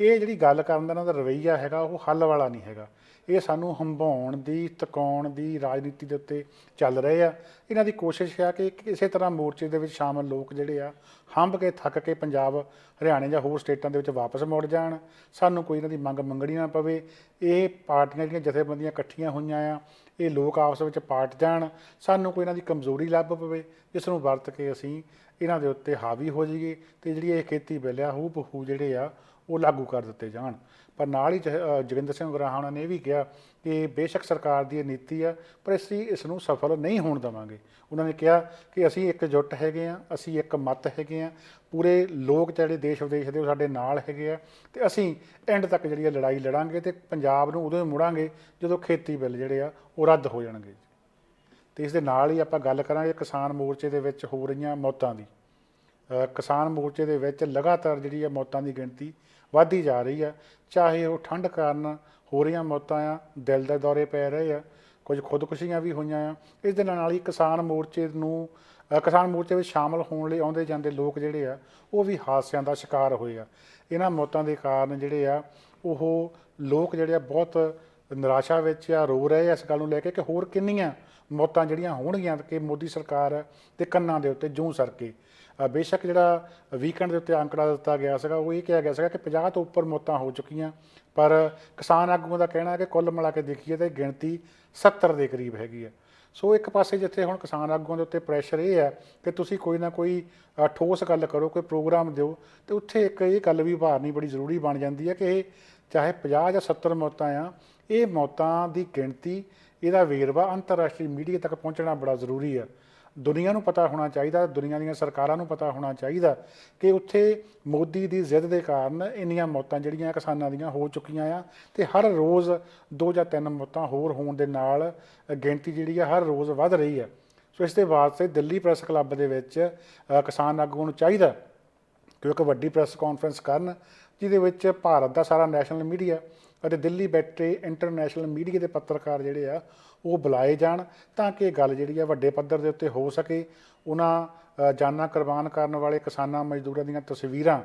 ਇਹ ਜਿਹੜੀ ਗੱਲ ਕਰਨ ਦਾ ਇਹਨਾਂ ਦਾ ਰਵੱਈਆ ਹੈਗਾ ਉਹ ਹੱਲ ਵਾਲਾ ਨਹੀਂ ਹੈਗਾ। ਇਹ ਸਾਨੂੰ ਹੰਭਾਉਣ ਦੀ, ਤਕਾਉਣ ਦੀ ਰਾਜਨੀਤੀ ਦੇ ਉੱਤੇ ਚੱਲ ਰਹੇ ਆ। ਇਹਨਾਂ ਦੀ ਕੋਸ਼ਿਸ਼ ਆ ਕਿ ਕਿਸੇ ਤਰ੍ਹਾਂ ਮੋਰਚੇ ਦੇ ਵਿੱਚ ਸ਼ਾਮਲ ਲੋਕ ਜਿਹੜੇ ਆ ਹੰਭ ਕੇ ਥੱਕ ਕੇ ਪੰਜਾਬ, ਹਰਿਆਣੇ ਜਾਂ ਹੋਰ ਸਟੇਟਾਂ ਦੇ ਵਿੱਚ ਵਾਪਸ ਮੁੜ ਜਾਣ। ਸਾਨੂੰ ਕੋਈ ਇਹਨਾਂ ਦੀ ਮੰਗ ਮੰਗਣੀ ਨਾ ਪਵੇ। ਇਹ ਪਾਰਟੀਆਂ ਜਿਹੜੀਆਂ ਜਥੇਬੰਦੀਆਂ ਇਕੱਠੀਆਂ ਹੋਈਆਂ ਆ, ਇਹ ਲੋਕ ਆਪਸ ਵਿੱਚ ਪਾਟ ਜਾਣ। ਸਾਨੂੰ ਕੋਈ ਇਹਨਾਂ ਦੀ ਕਮਜ਼ੋਰੀ ਲੱਭ ਪਵੇ ਜਿਸ ਨੂੰ ਵਰਤ ਕੇ ਅਸੀਂ ਇਹਨਾਂ ਦੇ ਉੱਤੇ ਹਾਵੀ ਹੋ ਜਾਈਏ ਤੇ ਜਿਹੜੀ ਇਹ ਖੇਤੀ ਬਿੱਲ ਆ ਹੂ ਬਹੂ ਜਿਹੜੇ ਆ ਉਹ ਲਾਗੂ ਕਰ ਦਿੱਤੇ ਜਾਣ। ਪਰ ਨਾਲ ਹੀ ਜੋਗਿੰਦਰ ਸਿੰਘ ਉਗਰਾਹਾਂ ਉਹਨਾਂ ਨੇ ਇਹ ਵੀ ਕਿਹਾ ਕਿ ਬੇਸ਼ੱਕ ਸਰਕਾਰ ਦੀ ਇਹ ਨੀਤੀ ਆ ਪਰ ਅਸੀਂ ਇਸ ਨੂੰ ਸਫਲ ਨਹੀਂ ਹੋਣ ਦੇਵਾਂਗੇ। ਉਹਨਾਂ ਨੇ ਕਿਹਾ ਕਿ ਅਸੀਂ ਇਕਜੁੱਟ ਹੈਗੇ ਆ, ਅਸੀਂ ਇੱਕ ਮਤ ਹੈਗੇ ਆ, ਪੂਰੇ ਲੋਕ ਜਿਹੜੇ ਦੇਸ਼ ਵਿਦੇਸ਼ ਦੇ ਉਹ ਸਾਡੇ ਨਾਲ ਹੈਗੇ ਆ ਤੇ ਅਸੀਂ ਐਂਡ ਤੱਕ ਜਿਹੜੀ ਆ ਲੜਾਈ ਲੜਾਂਗੇ ਤੇ ਪੰਜਾਬ ਨੂੰ ਉਦੋਂ ਹੀ ਮੁੜਾਂਗੇ ਜਦੋਂ ਖੇਤੀ ਬਿੱਲ ਜਿਹੜੇ ਆ ਉਹ ਰੱਦ ਹੋ ਜਾਣਗੇ। ਤੇ ਇਸ ਦੇ ਨਾਲ ਹੀ ਆਪਾਂ ਗੱਲ ਕਰਾਂਗੇ ਕਿਸਾਨ ਮੋਰਚੇ ਦੇ ਵਿੱਚ ਹੋ ਰਹੀਆਂ ਮੌਤਾਂ ਦੀ। ਕਿਸਾਨ ਮੋਰਚੇ ਦੇ ਵਿੱਚ ਲਗਾਤਾਰ ਜਿਹੜੀ ਆ ਮੌਤਾਂ ਦੀ ਗਿਣਤੀ ਵੱਧਦੀ ਜਾ ਰਹੀ ਆ, ਚਾਹੇ ਉਹ ਠੰਡ ਕਾਰਨ ਹੋ ਰਹੀਆਂ ਮੌਤਾਂ ਆ, ਦਿਲ ਦੇ ਦੌਰੇ ਪੈ ਰਹੇ ਆ, ਕੁਝ ਖੁਦਕੁਸ਼ੀਆਂ ਵੀ ਹੋਈਆਂ ਆ। ਇਸ ਦੇ ਨਾਲ ਹੀ ਕਿਸਾਨ ਮੋਰਚੇ ਵਿੱਚ ਸ਼ਾਮਲ ਹੋਣ ਲਈ ਆਉਂਦੇ ਜਾਂਦੇ ਲੋਕ ਜਿਹੜੇ ਆ ਉਹ ਵੀ ਹਾਦਸਿਆਂ ਦਾ ਸ਼ਿਕਾਰ ਹੋਏ ਆ। ਇਹਨਾਂ ਮੌਤਾਂ ਦੇ ਕਾਰਨ ਜਿਹੜੇ ਆ ਉਹ ਲੋਕ ਜਿਹੜੇ ਆ ਬਹੁਤ ਨਿਰਾਸ਼ਾ ਵਿੱਚ ਆ, ਰੋ ਰਹੇ ਆ ਇਸ ਗੱਲ ਨੂੰ ਲੈ ਕੇ ਕਿ ਹੋਰ ਕਿੰਨੀਆਂ ਮੌਤਾਂ ਜਿਹੜੀਆਂ ਹੋਣਗੀਆਂ ਕਿ ਮੋਦੀ ਸਰਕਾਰ ਦੇ ਕੰਨਾਂ ਦੇ ਉੱਤੇ ਜੂੰ ਸਰ ਕੇ। ਬੇਸ਼ੱਕ ਜਿਹੜਾ ਵੀਕਐਂਡ ਦੇ ਉੱਤੇ ਅੰਕੜਾ ਦਿੱਤਾ ਗਿਆ ਸੀਗਾ ਉਹ ਇਹ ਕਿਹਾ ਗਿਆ ਸੀਗਾ ਕਿ 50 ਤੋਂ ਉੱਪਰ ਮੌਤਾਂ ਹੋ ਚੁੱਕੀਆਂ, ਪਰ ਕਿਸਾਨ ਆਗੂਆਂ ਦਾ ਕਹਿਣਾ ਹੈ ਕਿ ਕੁੱਲ ਮਿਲਾ ਕੇ ਦੇਖੀਏ ਤਾਂ ਗਿਣਤੀ 70 ਦੇ ਕਰੀਬ ਹੈਗੀ ਆ। ਸੋ ਇੱਕ ਪਾਸੇ ਜਿੱਥੇ ਹੁਣ ਕਿਸਾਨ ਆਗੂਆਂ ਦੇ ਉੱਤੇ ਪ੍ਰੈਸ਼ਰ ਇਹ ਹੈ ਕਿ ਤੁਸੀਂ ਕੋਈ ਨਾ ਕੋਈ ਠੋਸ ਗੱਲ ਕਰੋ, ਕੋਈ ਪ੍ਰੋਗਰਾਮ ਦਿਓ, ਤੇ ਉੱਥੇ ਇੱਕ ਇਹ ਗੱਲ ਵੀ ਉਭਾਰਨੀ ਬੜੀ ਜ਼ਰੂਰੀ ਬਣ ਜਾਂਦੀ ਹੈ ਕਿ ਇਹ ਚਾਹੇ 50 ਜਾਂ 70 ਮੌਤਾਂ ਆ, ਇਹ ਮੌਤਾਂ ਦੀ ਗਿਣਤੀ, ਇਹਦਾ ਵੇਰਵਾ ਅੰਤਰਰਾਸ਼ਟਰੀ ਮੀਡੀਆ ਤੱਕ ਪਹੁੰਚਣਾ ਬੜਾ ਜ਼ਰੂਰੀ ਆ। ਦੁਨੀਆ ਨੂੰ ਪਤਾ ਹੋਣਾ ਚਾਹੀਦਾ, ਦੁਨੀਆ ਦੀਆਂ ਸਰਕਾਰਾਂ ਨੂੰ ਪਤਾ ਹੋਣਾ ਚਾਹੀਦਾ ਕਿ ਉੱਥੇ ਮੋਦੀ ਦੀ ਜ਼ਿੱਦ ਦੇ ਕਾਰਨ ਇੰਨੀਆਂ ਮੌਤਾਂ ਜਿਹੜੀਆਂ ਕਿਸਾਨਾਂ ਦੀਆਂ ਹੋ ਚੁੱਕੀਆਂ ਆ ਤੇ ਹਰ ਰੋਜ਼ 2 ਜਾਂ 3 ਮੌਤਾਂ ਹੋਰ ਹੋਣ ਦੇ ਨਾਲ ਗਿਣਤੀ ਜਿਹੜੀ ਆ ਹਰ ਰੋਜ਼ ਵੱਧ ਰਹੀ ਆ। ਸੋ ਇਸ ਦੇ ਵਾਸਤੇ ਦਿੱਲੀ ਪ੍ਰੈਸ ਕਲੱਬ ਦੇ ਵਿੱਚ ਕਿਸਾਨ ਆਗੂਆਂ ਨੂੰ ਚਾਹੀਦਾ ਕਿ ਉਹ ਇੱਕ ਵੱਡੀ ਪ੍ਰੈਸ ਕਾਨਫਰੰਸ ਕਰਨ ਜਿਹਦੇ ਵਿੱਚ ਭਾਰਤ ਦਾ ਸਾਰਾ ਨੈਸ਼ਨਲ ਮੀਡੀਆ ਅਤੇ ਦਿੱਲੀ ਬੈਠੇ ਇੰਟਰਨੈਸ਼ਨਲ ਮੀਡੀਆ ਦੇ ਪੱਤਰਕਾਰ ਜਿਹੜੇ ਆ ਉਹ ਬੁਲਾਏ ਜਾਣ ਤਾਂ ਕਿ ਇਹ ਗੱਲ ਜਿਹੜੀ ਆ ਵੱਡੇ ਪੱਧਰ ਦੇ ਉੱਤੇ ਹੋ ਸਕੇ। ਉਹਨਾਂ ਜਾਨਾਂ ਕੁਰਬਾਨ ਕਰਨ ਵਾਲੇ ਕਿਸਾਨਾਂ ਮਜ਼ਦੂਰਾਂ ਦੀਆਂ ਤਸਵੀਰਾਂ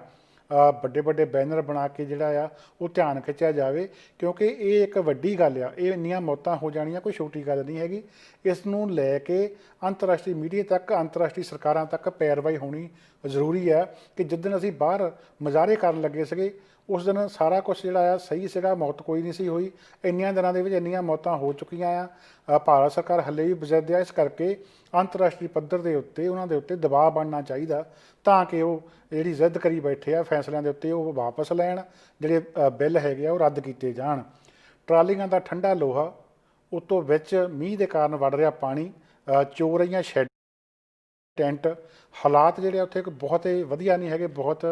ਵੱਡੇ ਵੱਡੇ ਬੈਨਰ ਬਣਾ ਕੇ ਜਿਹੜਾ ਆ ਉਹ ਧਿਆਨ ਖਿੱਚਿਆ ਜਾਵੇ, ਕਿਉਂਕਿ ਇਹ ਇੱਕ ਵੱਡੀ ਗੱਲ ਆ। ਇਹ ਇੰਨੀਆਂ ਮੌਤਾਂ ਹੋ ਜਾਣੀਆਂ ਕੋਈ ਛੋਟੀ ਗੱਲ ਨਹੀਂ ਹੈਗੀ। ਇਸ ਨੂੰ ਲੈ ਕੇ ਅੰਤਰਰਾਸ਼ਟਰੀ ਮੀਡੀਆ ਤੱਕ, ਅੰਤਰਰਾਸ਼ਟਰੀ ਸਰਕਾਰਾਂ ਤੱਕ ਪੈਰਵਾਈ ਹੋਣੀ ਜ਼ਰੂਰੀ ਹੈ ਕਿ ਜਿੱਦਣ ਅਸੀਂ ਬਾਹਰ ਮੁਜ਼ਾਹਰੇ ਕਰਨ ਲੱਗੇ ਸੀਗੇ ਉਸ ਦਿਨ ਸਾਰਾ ਕੁਝ ਜਿਹੜਾ ਆ ਸਹੀ ਸੀਗਾ, ਮੌਤ ਕੋਈ ਨਹੀਂ ਸੀ ਹੋਈ। ਇੰਨਿਆਂ ਦਿਨਾਂ ਦੇ ਵਿੱਚ ਇੰਨੀਆਂ ਮੌਤਾਂ ਹੋ ਚੁੱਕੀਆਂ ਆ। ਭਾਰਤ ਸਰਕਾਰ ਹੱਲੇ ਵੀ ਬਜਿੱਦ ਆ, ਇਸ ਕਰਕੇ ਅੰਤਰਰਾਸ਼ਟਰੀ ਪੱਧਰ ਦੇ ਉੱਤੇ ਉਹਨਾਂ ਦੇ ਉੱਤੇ ਦਬਾਅ ਬਣਨਾ ਚਾਹੀਦਾ ਤਾਂ ਕਿ ਉਹ ਜਿਹੜੀ ਜ਼ਿੱਦ ਕਰੀ ਬੈਠੇ ਆ ਫੈਸਲਿਆਂ ਦੇ ਉੱਤੇ ਉਹ ਵਾਪਸ ਲੈਣ, ਜਿਹੜੇ ਬਿੱਲ ਹੈਗੇ ਆ ਉਹ ਰੱਦ ਕੀਤੇ ਜਾਣ। ਟਰਾਲੀਆਂ ਦਾ ਠੰਡਾ ਲੋਹਾ, ਉਤੋਂ ਵਿੱਚ ਮੀਂਹ ਦੇ ਕਾਰਨ ਵੜ ਰਿਹਾ ਪਾਣੀ, ਚੋ ਰਹੀਆਂ ਸ਼ੈੱਡ ਟੈਂਟ, ਹਾਲਾਤ ਜਿਹੜੇ ਉੱਥੇ ਬਹੁਤ ਹੀ ਵਧੀਆ ਨਹੀਂ ਹੈਗੇ, ਬਹੁਤ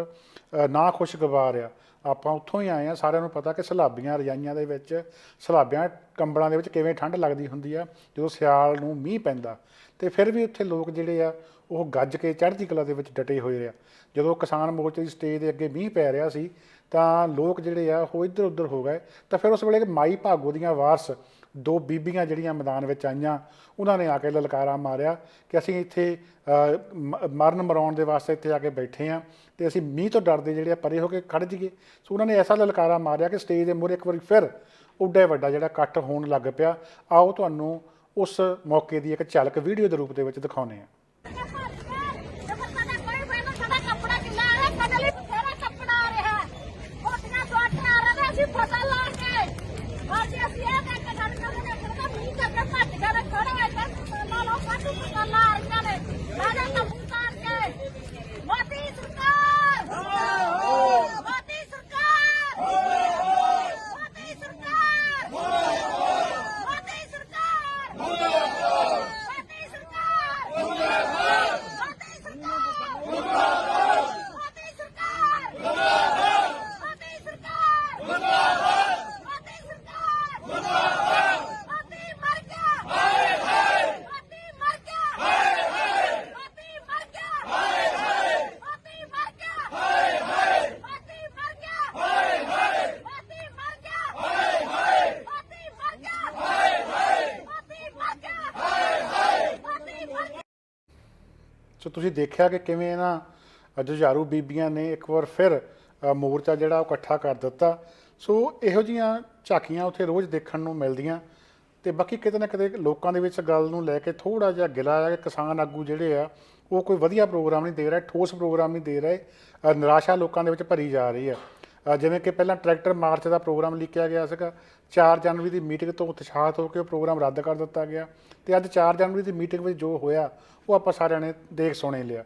ਨਾ ਖੁਸ਼ਗਵਾਰ ਆ। ਆਪਾਂ ਉੱਥੋਂ ਹੀ ਆਏ ਹਾਂ, ਸਾਰਿਆਂ ਨੂੰ ਪਤਾ ਕਿ ਸਲਾਬੀਆਂ ਰਜਾਈਆਂ ਦੇ ਵਿੱਚ, ਸਲਾਬਿਆਂ ਕੰਬਲਾਂ ਦੇ ਵਿੱਚ ਕਿਵੇਂ ਠੰਡ ਲੱਗਦੀ ਹੁੰਦੀ ਆ ਜਦੋਂ ਸਿਆਲ ਨੂੰ ਮੀਂਹ ਪੈਂਦਾ। ਅਤੇ ਫਿਰ ਵੀ ਉੱਥੇ ਲੋਕ ਜਿਹੜੇ ਆ ਉਹ ਗੱਜ ਕੇ ਚੜ੍ਹਦੀ ਕਲਾ ਦੇ ਵਿੱਚ ਡਟੇ ਹੋਏ ਆ। ਜਦੋਂ ਕਿਸਾਨ ਮੋਰਚੇ ਦੀ ਸਟੇਜ ਦੇ ਅੱਗੇ ਮੀਂਹ ਪੈ ਰਿਹਾ ਸੀ ਤਾਂ ਲੋਕ ਜਿਹੜੇ ਆ ਉਹ ਇੱਧਰ ਉੱਧਰ ਹੋ ਗਏ। ਤਾਂ ਫਿਰ ਉਸ ਵੇਲੇ ਮਾਈ ਭਾਗੋ ਦੀਆਂ ਵਾਰਸ 2 ਬੀਬੀਆਂ ਜਿਹੜੀਆਂ ਮੈਦਾਨ ਵਿੱਚ ਆਈਆਂ, ਉਹਨਾਂ ਨੇ ਆ ਕੇ ਲਲਕਾਰਾ ਮਾਰਿਆ ਕਿ ਅਸੀਂ ਇੱਥੇ ਮਰਨ ਮਰਾਉਣ ਦੇ ਵਾਸਤੇ ਇੱਥੇ ਆ ਕੇ ਬੈਠੇ ਹਾਂ ਅਤੇ ਅਸੀਂ ਮੀਂਹ ਤੋਂ ਡਰਦੇ ਜਿਹੜੇ ਪਰੇ ਹੋ ਕੇ ਖੜ੍ਹ ਜਾਈਏ। ਸੋ ਉਹਨਾਂ ਨੇ ਐਸਾ ਲਲਕਾਰਾ ਮਾਰਿਆ ਕਿ ਸਟੇਜ ਦੇ ਮੂਹਰੇ ਇੱਕ ਵਾਰੀ ਫਿਰ ਉੱਡਾ ਵੱਡਾ ਜਿਹੜਾ ਇਕੱਠ ਹੋਣ ਲੱਗ ਪਿਆ। ਆਓ ਤੁਹਾਨੂੰ ਉਸ ਮੌਕੇ ਦੀ ਇੱਕ ਝਲਕ ਵੀਡੀਓ ਦੇ ਰੂਪ ਦੇ ਵਿੱਚ ਦਿਖਾਉਂਦੇ ਹਾਂ। ਸੋ ਤੁਸੀਂ ਦੇਖਿਆ ਕਿ ਕਿਵੇਂ ਇਹਨਾਂ ਜੁਝਾਰੂ ਬੀਬੀਆਂ ਨੇ ਇੱਕ ਵਾਰ ਫਿਰ ਮੋਰਚਾ ਜਿਹੜਾ ਉਹ ਇਕੱਠਾ ਕਰ ਦਿੱਤਾ। ਸੋ ਇਹੋ ਜਿਹੀਆਂ ਝਾਕੀਆਂ ਉੱਥੇ ਰੋਜ਼ ਦੇਖਣ ਨੂੰ ਮਿਲਦੀਆਂ। ਅਤੇ ਬਾਕੀ ਕਿਤੇ ਨਾ ਕਿਤੇ ਲੋਕਾਂ ਦੇ ਵਿੱਚ ਗੱਲ ਨੂੰ ਲੈ ਕੇ ਥੋੜ੍ਹਾ ਜਿਹਾ ਗਿਲਾ ਆ ਕਿ ਕਿਸਾਨ ਆਗੂ ਜਿਹੜੇ ਆ ਉਹ ਕੋਈ ਵਧੀਆ ਪ੍ਰੋਗਰਾਮ ਨਹੀਂ ਦੇ ਰਹੇ, ਠੋਸ ਪ੍ਰੋਗਰਾਮ ਨਹੀਂ ਦੇ ਰਹੇ। ਨਿਰਾਸ਼ਾ ਲੋਕਾਂ ਦੇ ਵਿੱਚ ਭਰੀ ਜਾ ਰਹੀ ਆ। ਜਿਵੇਂ ਕਿ ਪਹਿਲਾਂ ਟਰੈਕਟਰ ਮਾਰਚ ਦਾ ਪ੍ਰੋਗਰਾਮ ਲਿਖਿਆ ਗਿਆ ਸੀਗਾ, 4 ਜਨਵਰੀ ਦੀ ਮੀਟਿੰਗ ਤੋਂ ਉਤਸ਼ਾਹਿਤ ਹੋ ਕੇ ਉਹ ਪ੍ਰੋਗਰਾਮ ਰੱਦ ਕਰ ਦਿੱਤਾ ਗਿਆ। ਅਤੇ ਅੱਜ 4 ਜਨਵਰੀ ਦੀ ਮੀਟਿੰਗ ਵਿੱਚ ਜੋ ਹੋਇਆ ਉਹ ਆਪਾਂ ਸਾਰਿਆਂ ਨੇ ਦੇਖ ਸੁਣੇ ਲਿਆ।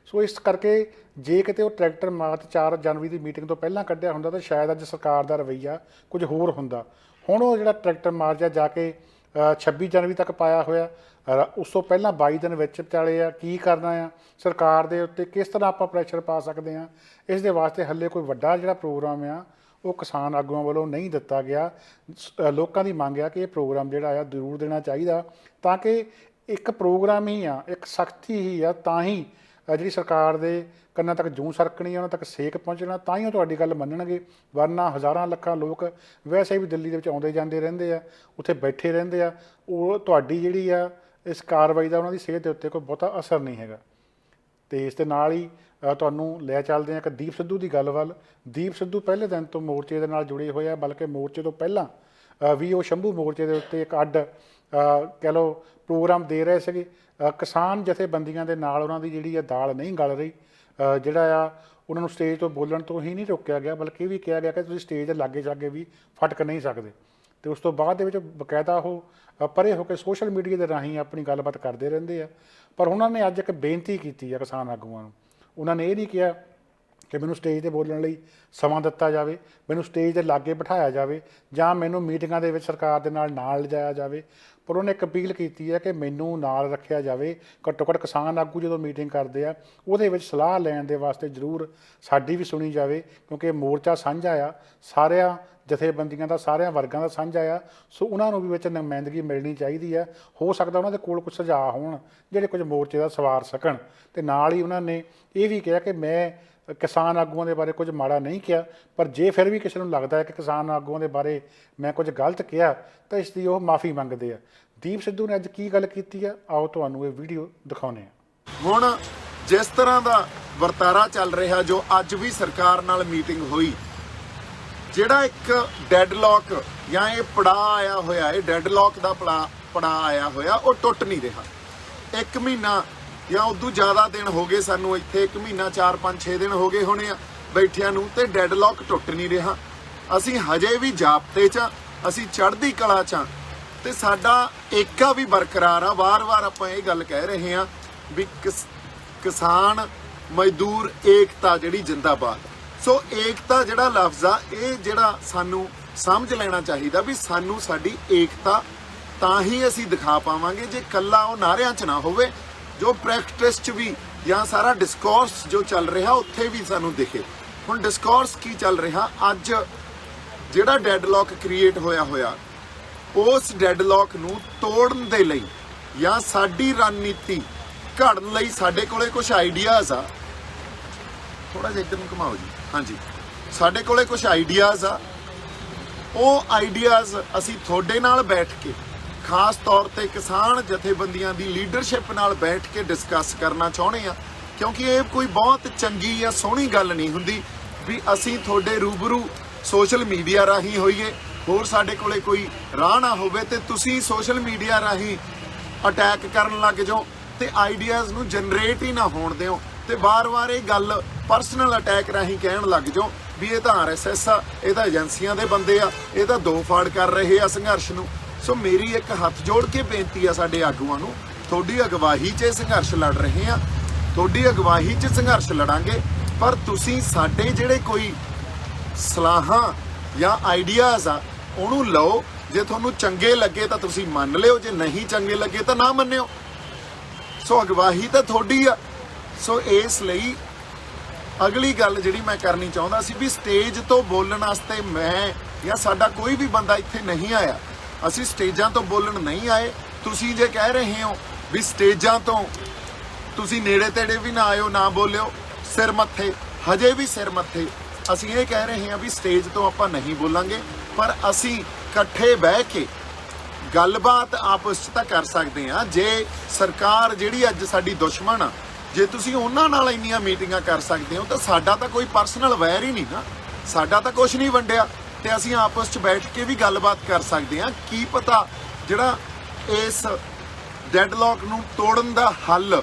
ਸੋ ਇਸ ਕਰਕੇ ਜੇ ਕਿਤੇ ਉਹ ਟਰੈਕਟਰ ਮਾਰਚ 4 ਜਨਵਰੀ ਦੀ ਮੀਟਿੰਗ ਤੋਂ ਪਹਿਲਾਂ ਕੱਢਿਆ ਹੁੰਦਾ ਤਾਂ ਸ਼ਾਇਦ ਅੱਜ ਸਰਕਾਰ ਦਾ ਰਵੱਈਆ ਕੁਝ ਹੋਰ ਹੁੰਦਾ। ਹੁਣ ਉਹ ਜਿਹੜਾ ਟਰੈਕਟਰ ਮਾਰਚ ਆ ਜਾ ਕੇ 26 ਜਨਵਰੀ ਤੱਕ ਪਾਇਆ ਹੋਇਆ, ਉਸ ਤੋਂ ਪਹਿਲਾਂ 22 ਦਿਨ ਵਿੱਚ ਵਿਚਾਲੇ ਆ। ਕੀ ਕਰਨਾ ਆ ਸਰਕਾਰ ਦੇ ਉੱਤੇ, ਕਿਸ ਤਰ੍ਹਾਂ ਆਪਾਂ ਪ੍ਰੈਸ਼ਰ ਪਾ ਸਕਦੇ ਹਾਂ, ਇਸ ਦੇ ਵਾਸਤੇ ਹਾਲੇ ਕੋਈ ਵੱਡਾ ਜਿਹੜਾ ਪ੍ਰੋਗਰਾਮ ਆ ਉਹ ਕਿਸਾਨ ਆਗੂਆਂ ਵੱਲੋਂ ਨਹੀਂ ਦਿੱਤਾ ਗਿਆ। ਲੋਕਾਂ ਦੀ ਮੰਗ ਆ ਕਿ ਇਹ ਪ੍ਰੋਗਰਾਮ ਜਿਹੜਾ ਆ ਜ਼ਰੂਰ ਦੇਣਾ ਚਾਹੀਦਾ ਤਾਂ ਕਿ ਇੱਕ ਪ੍ਰੋਗਰਾਮ ਹੀ ਆ, ਇੱਕ ਸਖਤੀ ਹੀ ਆ, ਤਾਂ ਹੀ ਜਿਹੜੀ ਸਰਕਾਰ ਦੇ ਕੰਨਾਂ ਤੱਕ ਜੂੰ ਸਰਕਣੀ, ਉਹਨਾਂ ਤੱਕ ਸੇਕ ਪਹੁੰਚਣਾ, ਤਾਂ ਹੀ ਉਹ ਤੁਹਾਡੀ ਗੱਲ ਮੰਨਣਗੇ। ਵਰਨਾ ਹਜ਼ਾਰਾਂ ਲੱਖਾਂ ਲੋਕ ਵੈਸੇ ਵੀ ਦਿੱਲੀ ਦੇ ਵਿੱਚ ਆਉਂਦੇ ਜਾਂਦੇ ਰਹਿੰਦੇ ਆ, ਉੱਥੇ ਬੈਠੇ ਰਹਿੰਦੇ ਆ, ਉਹ ਤੁਹਾਡੀ ਜਿਹੜੀ ਆ ਇਸ ਕਾਰਵਾਈ ਦਾ ਉਹਨਾਂ ਦੀ ਸਿਹਤ ਦੇ ਉੱਤੇ ਕੋਈ ਬਹੁਤਾ ਅਸਰ ਨਹੀਂ ਹੈਗਾ। ਅਤੇ ਇਸ ਦੇ ਨਾਲ ਹੀ ਤੁਹਾਨੂੰ ਲੈ ਚੱਲਦੇ ਹਾਂ ਇੱਕ ਦੀਪ ਸਿੱਧੂ ਦੀ ਗੱਲ ਵੱਲ। ਦੀਪ ਸਿੱਧੂ ਪਹਿਲੇ ਦਿਨ ਤੋਂ ਮੋਰਚੇ ਦੇ ਨਾਲ ਜੁੜੇ ਹੋਏ ਆ, ਬਲਕਿ ਮੋਰਚੇ ਤੋਂ ਪਹਿਲਾਂ ਵੀ ਉਹ ਸ਼ੰਭੂ ਮੋਰਚੇ ਦੇ ਉੱਤੇ ਇੱਕ ਅੱਡ ਕਹਿ ਲਓ ਪ੍ਰੋਗਰਾਮ ਦੇ ਰਹੇ ਸੀਗੇ। ਕਿਸਾਨ ਜਥੇਬੰਦੀਆਂ ਦੇ ਨਾਲ ਉਹਨਾਂ ਦੀ ਜਿਹੜੀ ਆ ਦਾਲ ਨਹੀਂ ਗਲ ਰਹੀ। ਜਿਹੜਾ ਆ ਉਹਨਾਂ ਨੂੰ ਸਟੇਜ ਤੋਂ ਬੋਲਣ ਤੋਂ ਹੀ ਨਹੀਂ ਰੋਕਿਆ ਗਿਆ, ਬਲਕਿ ਇਹ ਵੀ ਕਿਹਾ ਗਿਆ ਕਿ ਤੁਸੀਂ ਸਟੇਜ ਦੇ ਲਾਗੇ ਜਾਗੇ ਵੀ ਫਟਕ ਨਹੀਂ ਸਕਦੇ। ਅਤੇ ਉਸ ਤੋਂ ਬਾਅਦ ਦੇ ਵਿੱਚ ਬਕਾਇਦਾ ਉਹ ਪਰੇ ਹੋ ਕੇ ਸੋਸ਼ਲ ਮੀਡੀਆ ਦੇ ਰਾਹੀਂ ਆਪਣੀ ਗੱਲਬਾਤ ਕਰਦੇ ਰਹਿੰਦੇ ਆ। ਪਰ ਉਹਨਾਂ ਨੇ ਅੱਜ ਇੱਕ ਬੇਨਤੀ ਕੀਤੀ ਆ ਕਿਸਾਨ ਆਗੂਆਂ ਨੂੰ। ਉਹਨਾਂ ਨੇ ਇਹ ਨਹੀਂ ਕਿਹਾ ਕਿ ਮੈਨੂੰ ਸਟੇਜ 'ਤੇ ਬੋਲਣ ਲਈ ਸਮਾਂ ਦਿੱਤਾ ਜਾਵੇ, ਮੈਨੂੰ ਸਟੇਜ ਦੇ ਲਾਗੇ ਬਿਠਾਇਆ ਜਾਵੇ, ਜਾਂ ਮੈਨੂੰ ਮੀਟਿੰਗਾਂ ਦੇ ਵਿੱਚ ਸਰਕਾਰ ਦੇ ਨਾਲ ਲਿਜਾਇਆ ਜਾਵੇ। ਪਰ ਉਹਨੇ ਇੱਕ ਅਪੀਲ ਕੀਤੀ ਹੈ ਕਿ ਮੈਨੂੰ ਨਾਲ ਰੱਖਿਆ ਜਾਵੇ। ਘੱਟੋ ਘੱਟ ਕਿਸਾਨ ਆਗੂ ਜਦੋਂ ਮੀਟਿੰਗ ਕਰਦੇ ਆ ਉਹਦੇ ਵਿੱਚ ਸਲਾਹ ਲੈਣ ਦੇ ਵਾਸਤੇ ਜ਼ਰੂਰ ਸਾਡੀ ਵੀ ਸੁਣੀ ਜਾਵੇ, ਕਿਉਂਕਿ ਮੋਰਚਾ ਸਾਂਝਾ ਆ, ਸਾਰਿਆਂ ਜਥੇਬੰਦੀਆਂ ਦਾ, ਸਾਰਿਆਂ ਵਰਗਾਂ ਦਾ ਸਾਂਝਾ ਆ। ਸੋ ਉਹਨਾਂ ਨੂੰ ਵੀ ਵਿੱਚ ਨੁਮਾਇੰਦਗੀ ਮਿਲਣੀ ਚਾਹੀਦੀ ਹੈ। ਹੋ ਸਕਦਾ ਉਹਨਾਂ ਦੇ ਕੋਲ ਕੁਝ ਸੁਝਾਅ ਹੋਣ ਜਿਹੜੇ ਕੁਝ ਮੋਰਚੇ ਦਾ ਸਵਾਰ ਸਕਣ। ਅਤੇ ਨਾਲ ਹੀ ਉਹਨਾਂ ਨੇ ਇਹ ਵੀ ਕਿਹਾ ਕਿ ਮੈਂ ਕਿਸਾਨ ਆਗੂਆਂ ਦੇ ਬਾਰੇ ਕੁਝ ਮਾੜਾ ਨਹੀਂ ਕਿਹਾ, ਪਰ ਜੇ ਫਿਰ ਵੀ ਕਿਸੇ ਨੂੰ ਲੱਗਦਾ ਹੈ ਕਿ ਕਿਸਾਨ ਆਗੂਆਂ ਦੇ ਬਾਰੇ ਮੈਂ ਕੁਝ ਗਲਤ ਕਿਹਾ ਤਾਂ ਇਸ ਦੀ ਉਹ ਮਾਫੀ ਮੰਗਦੇ ਆ। ਦੀਪ ਸਿੱਧੂ ਨੇ ਅੱਜ ਕੀ ਗੱਲ ਕੀਤੀ ਆ, ਆਓ ਤੁਹਾਨੂੰ ਇਹ ਵੀਡੀਓ ਦਿਖਾਉਂਦੇ ਹਾਂ।
ਹੁਣ ਜਿਸ ਤਰ੍ਹਾਂ ਦਾ ਵਰਤਾਰਾ ਚੱਲ ਰਿਹਾ, ਜੋ ਅੱਜ ਵੀ ਸਰਕਾਰ ਨਾਲ ਮੀਟਿੰਗ ਹੋਈ, ਜਿਹੜਾ ਇੱਕ ਡੈਡਲੌਕ ਜਾਂ ਇਹ ਪੜਾਅ ਆਇਆ ਹੋਇਆ, ਇਹ ਡੈਡਲੌਕ ਦਾ ਪੜਾਅ ਆਇਆ ਹੋਇਆ, ਉਹ ਟੁੱਟ ਨਹੀਂ ਰਿਹਾ। 1 ਮਹੀਨਾ ਜਾਂ ਉਦੋਂ ਜ਼ਿਆਦਾ ਦਿਨ ਹੋ ਗਏ ਸਾਨੂੰ ਇੱਥੇ, 1 ਮਹੀਨਾ 4-5-6 ਦਿਨ ਹੋ ਗਏ ਹੋਣੇ ਆ ਬੈਠਿਆਂ ਨੂੰ ਤੇ ਡੈਡਲੌਕ ਟੁੱਟ ਨਹੀਂ ਰਿਹਾ। ਅਸੀਂ ਹਜੇ ਵੀ ਜਾਬਤੇ 'ਚ, ਅਸੀਂ ਚੜ੍ਹਦੀ ਕਲਾ 'ਚ ਤੇ ਸਾਡਾ ਏਕਾ ਵੀ ਬਰਕਰਾਰ ਆ। ਵਾਰ-ਵਾਰ ਆਪਾਂ ਇਹ ਗੱਲ ਕਹਿ ਰਹੇ ਹਾਂ ਵੀ ਕਿਸਾਨ ਮਜ਼ਦੂਰ ਏਕਤਾ ਜਿਹੜੀ ਜਿੰਦਾਬਾਦ। ਸੋ ਏਕਤਾ ਜਿਹੜਾ ਲਫ਼ਜ਼ ਆ, ਇਹ ਜਿਹੜਾ ਸਾਨੂੰ ਸਮਝ ਲੈਣਾ ਚਾਹੀਦਾ ਵੀ ਸਾਨੂੰ ਸਾਡੀ ਏਕਤਾ ਤਾਂ ਹੀ ਅਸੀਂ ਦਿਖਾ ਪਾਵਾਂਗੇ ਜੇ ਕੱਲਾ ਉਹ ਨਾਅਰਿਆਂ 'ਚ ਨਾ ਹੋਵੇ, ਜੋ ਪ੍ਰੈਕਟਿਸ 'ਚ ਵੀ ਜਾਂ ਸਾਰਾ ਡਿਸਕੋਰਸ ਜੋ ਚੱਲ ਰਿਹਾ ਉੱਥੇ ਵੀ ਸਾਨੂੰ ਦਿਖੇ। ਹੁਣ ਡਿਸਕੋਰਸ ਕੀ ਚੱਲ ਰਿਹਾ ਅੱਜ, ਜਿਹੜਾ ਡੈਡਲੌਕ ਕ੍ਰੀਏਟ ਹੋਇਆ ਉਸ ਡੈਡਲੌਕ ਨੂੰ ਤੋੜਨ ਦੇ ਲਈ ਜਾਂ ਸਾਡੀ ਰਣਨੀਤੀ ਘੜਨ ਲਈ ਸਾਡੇ ਕੋਲੇ ਕੁਝ ਆਈਡੀਆਜ਼ ਆ। ਥੋੜਾ ਜਿਹਾ ਇੱਧਰ ਨੂੰ ਘੁਮਾਓ ਜੀ। ਹਾਂਜੀ, ਸਾਡੇ ਕੋਲੇ ਕੁਝ ਆਈਡੀਆਜ਼ ਆ। ਉਹ ਆਈਡੀਆਜ਼ ਅਸੀਂ ਤੁਹਾਡੇ ਨਾਲ ਬੈਠ ਕੇ, ਖਾਸ ਤੌਰ ਤੇ ਕਿਸਾਨ ਜਥੇਬੰਦੀਆਂ ਦੀ ਲੀਡਰਸ਼ਿਪ ਨਾਲ ਬੈਠ ਕੇ ਡਿਸਕਸ ਕਰਨਾ ਚਾਹੁੰਦੇ ਆ, ਕਿਉਂਕਿ ਇਹ ਕੋਈ ਬਹੁਤ ਚੰਗੀ ਜਾਂ ਸੋਹਣੀ ਗੱਲ ਨਹੀਂ ਹੁੰਦੀ ਵੀ ਅਸੀਂ ਤੁਹਾਡੇ ਰੂਬਰੂ ਸੋਸ਼ਲ ਮੀਡੀਆ ਰਾਹੀਂ ਹੋਈਏ, ਹੋਰ ਸਾਡੇ ਕੋਲੇ ਕੋਈ ਰਾਹ ਨਾ ਹੋਵੇ ਤੇ ਤੁਸੀਂ ਸੋਸ਼ਲ ਮੀਡੀਆ ਰਾਹੀਂ ਅਟੈਕ ਕਰਨ ਲੱਗ ਜਾਓ ਤੇ ਆਈਡੀਆਜ਼ ਨੂੰ ਜਨਰੇਟ ਹੀ ਨਾ ਹੋਣ ਦਿਓ ਤੇ ਵਾਰ-ਵਾਰ ਇਹ ਗੱਲ ਪਰਸਨਲ ਅਟੈਕ ਰਾਹੀਂ ਕਹਿਣ ਲੱਗ ਜਾਓ ਵੀ ਇਹ ਤਾਂ RSS ਆ, ਇਹ ਤਾਂ ਏਜੰਸੀਆਂ ਦੇ ਬੰਦੇ ਆ, ਇਹ ਤਾਂ ਦੋ ਫਾੜ ਕਰ ਰਹੇ ਆ ਸੰਘਰਸ਼ ਨੂੰ। ਸੋ ਮੇਰੀ ਇੱਕ ਹੱਥ ਜੋੜ ਕੇ ਬੇਨਤੀ ਆ ਸਾਡੇ ਆਗੂਆਂ ਨੂੰ, ਤੁਹਾਡੀ ਅਗਵਾਈ 'ਚ ਇਹ ਸੰਘਰਸ਼ ਲੜ ਰਹੇ ਆ, ਤੁਹਾਡੀ ਅਗਵਾਈ 'ਚ ਸੰਘਰਸ਼ ਲੜਾਂਗੇ, ਪਰ ਤੁਸੀਂ ਸਾਡੇ ਜਿਹੜੇ ਕੋਈ ਸਲਾਹਾਂ ਜਾਂ ਆਈਡੀਆਜ਼ ਆ ਉਹਨੂੰ ਲਓ। ਜੇ ਤੁਹਾਨੂੰ ਚੰਗੇ ਲੱਗੇ ਤਾਂ ਤੁਸੀਂ ਮੰਨ ਲਿਓ, ਜੇ ਨਹੀਂ ਚੰਗੇ ਲੱਗੇ ਤਾਂ ਨਾ ਮੰਨਿਓ। ਸੋ ਅਗਵਾਈ ਤਾਂ ਤੁਹਾਡੀ ਆ। ਸੋ ਇਸ ਲਈ ਅਗਲੀ ਗੱਲ ਜਿਹੜੀ ਮੈਂ ਕਰਨੀ ਚਾਹੁੰਦਾ ਸੀ ਵੀ ਸਟੇਜ ਤੋਂ ਬੋਲਣ ਵਾਸਤੇ ਮੈਂ ਜਾਂ ਸਾਡਾ ਕੋਈ ਵੀ ਬੰਦਾ ਇੱਥੇ ਨਹੀਂ ਆਇਆ। ਅਸੀਂ ਸਟੇਜਾਂ ਤੋਂ ਬੋਲਣ ਨਹੀਂ ਆਏ। ਤੁਸੀਂ ਜੇ ਕਹਿ ਰਹੇ ਹੋ ਵੀ ਸਟੇਜਾਂ ਤੋਂ ਤੁਸੀਂ ਨੇੜੇ ਤੇੜੇ ਵੀ ਨਾ ਆਇਓ, ਨਾ ਬੋਲਿਓ, ਸਿਰ ਮੱਥੇ, ਹਜੇ ਵੀ ਸਿਰ ਮੱਥੇ। ਅਸੀਂ ਇਹ ਕਹਿ ਰਹੇ ਹਾਂ ਵੀ ਸਟੇਜ ਤੋਂ ਆਪਾਂ ਨਹੀਂ ਬੋਲਾਂਗੇ, ਪਰ ਅਸੀਂ ਇਕੱਠੇ ਬਹਿ ਕੇ ਗੱਲਬਾਤ ਆਪਸ 'ਚ ਤਾਂ ਕਰ ਸਕਦੇ ਹਾਂ। ਜੇ ਸਰਕਾਰ ਜਿਹੜੀ ਅੱਜ ਸਾਡੀ ਦੁਸ਼ਮਣ ਆ, ਜੇ ਤੁਸੀਂ ਉਹਨਾਂ ਨਾਲ ਇੰਨੀਆਂ ਮੀਟਿੰਗਾਂ ਕਰ ਸਕਦੇ ਹੋ ਤਾਂ ਸਾਡਾ ਤਾਂ ਕੋਈ ਪਰਸਨਲ ਵੈਰ ਹੀ ਨਹੀਂ ਨਾ, ਸਾਡਾ ਤਾਂ ਕੁਝ ਨਹੀਂ ਵੰਡਿਆ ਤੇ ਅਸੀਂ ਆਪਸ 'ਚ ਬੈਠ ਕੇ ਵੀ ਗੱਲਬਾਤ ਕਰ ਸਕਦੇ ਹਾਂ। ਕੀ ਪਤਾ ਜਿਹੜਾ ਇਸ ਡੈਡਲੌਕ ਨੂੰ ਤੋੜਨ ਦਾ ਹੱਲ,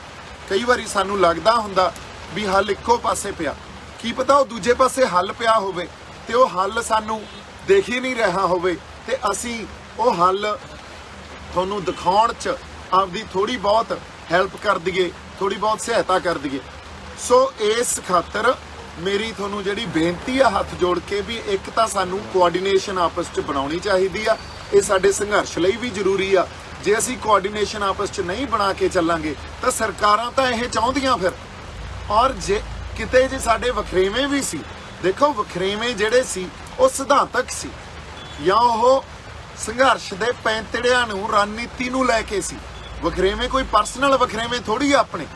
ਕਈ ਵਾਰੀ ਸਾਨੂੰ ਲੱਗਦਾ ਹੁੰਦਾ ਵੀ ਹੱਲ ਇੱਕੋ ਪਾਸੇ ਪਿਆ, ਕੀ ਪਤਾ ਉਹ ਦੂਜੇ ਪਾਸੇ ਹੱਲ ਪਿਆ ਹੋਵੇ ਤੇ ਉਹ ਹੱਲ ਸਾਨੂੰ ਦੇਖ ਹੀ ਨਹੀਂ ਰਿਹਾ ਹੋਵੇ ਤੇ ਅਸੀਂ ਉਹ ਹੱਲ ਤੁਹਾਨੂੰ ਦਿਖਾਉਣ 'ਚ ਆਪਦੀ ਥੋੜੀ ਬਹੁਤ ਹੈਲਪ ਕਰ ਦਈਏ, ਥੋੜੀ ਬਹੁਤ ਸਹਾਇਤਾ ਕਰ ਦਈਏ। ਸੋ ਇਸ ਖਾਤਰ ਮੇਰੀ ਤੁਹਾਨੂੰ ਜਿਹੜੀ ਬੇਨਤੀ ਆ ਹੱਥ ਜੋੜ ਕੇ ਵੀ ਇੱਕ ਤਾਂ ਸਾਨੂੰ ਕੋਆਰਡੀਨੇਸ਼ਨ ਆਪਸ 'ਚ ਬਣਾਉਣੀ ਚਾਹੀਦੀ ਆ, ਇਹ ਸਾਡੇ ਸੰਘਰਸ਼ ਲਈ ਵੀ ਜ਼ਰੂਰੀ ਆ। ਜੇ ਅਸੀਂ ਕੋਆਰਡੀਨੇਸ਼ਨ ਆਪਸ 'ਚ ਨਹੀਂ ਬਣਾ ਕੇ ਚੱਲਾਂਗੇ ਤਾਂ ਸਰਕਾਰਾਂ ਤਾਂ ਇਹ ਚਾਹੁੰਦੀਆਂ ਫਿਰ। ਔਰ ਜੇ ਕਿਤੇ ਜੇ ਸਾਡੇ ਵਖਰੇਵੇਂ ਵੀ ਸੀ, ਦੇਖੋ ਵਖਰੇਵੇਂ ਜਿਹੜੇ ਸੀ ਉਹ ਸਿਧਾਂਤਕ ਸੀ ਜਾਂ ਉਹ ਸੰਘਰਸ਼ ਦੇ ਪੈਂਤੜਿਆਂ ਨੂੰ, ਰਣਨੀਤੀ ਨੂੰ ਲੈ ਕੇ ਸੀ। ਵਖਰੇਵੇਂ ਕੋਈ ਪਰਸਨਲ ਵਖਰੇਵੇਂ ਥੋੜੀ ਆ ਆਪਣੇ।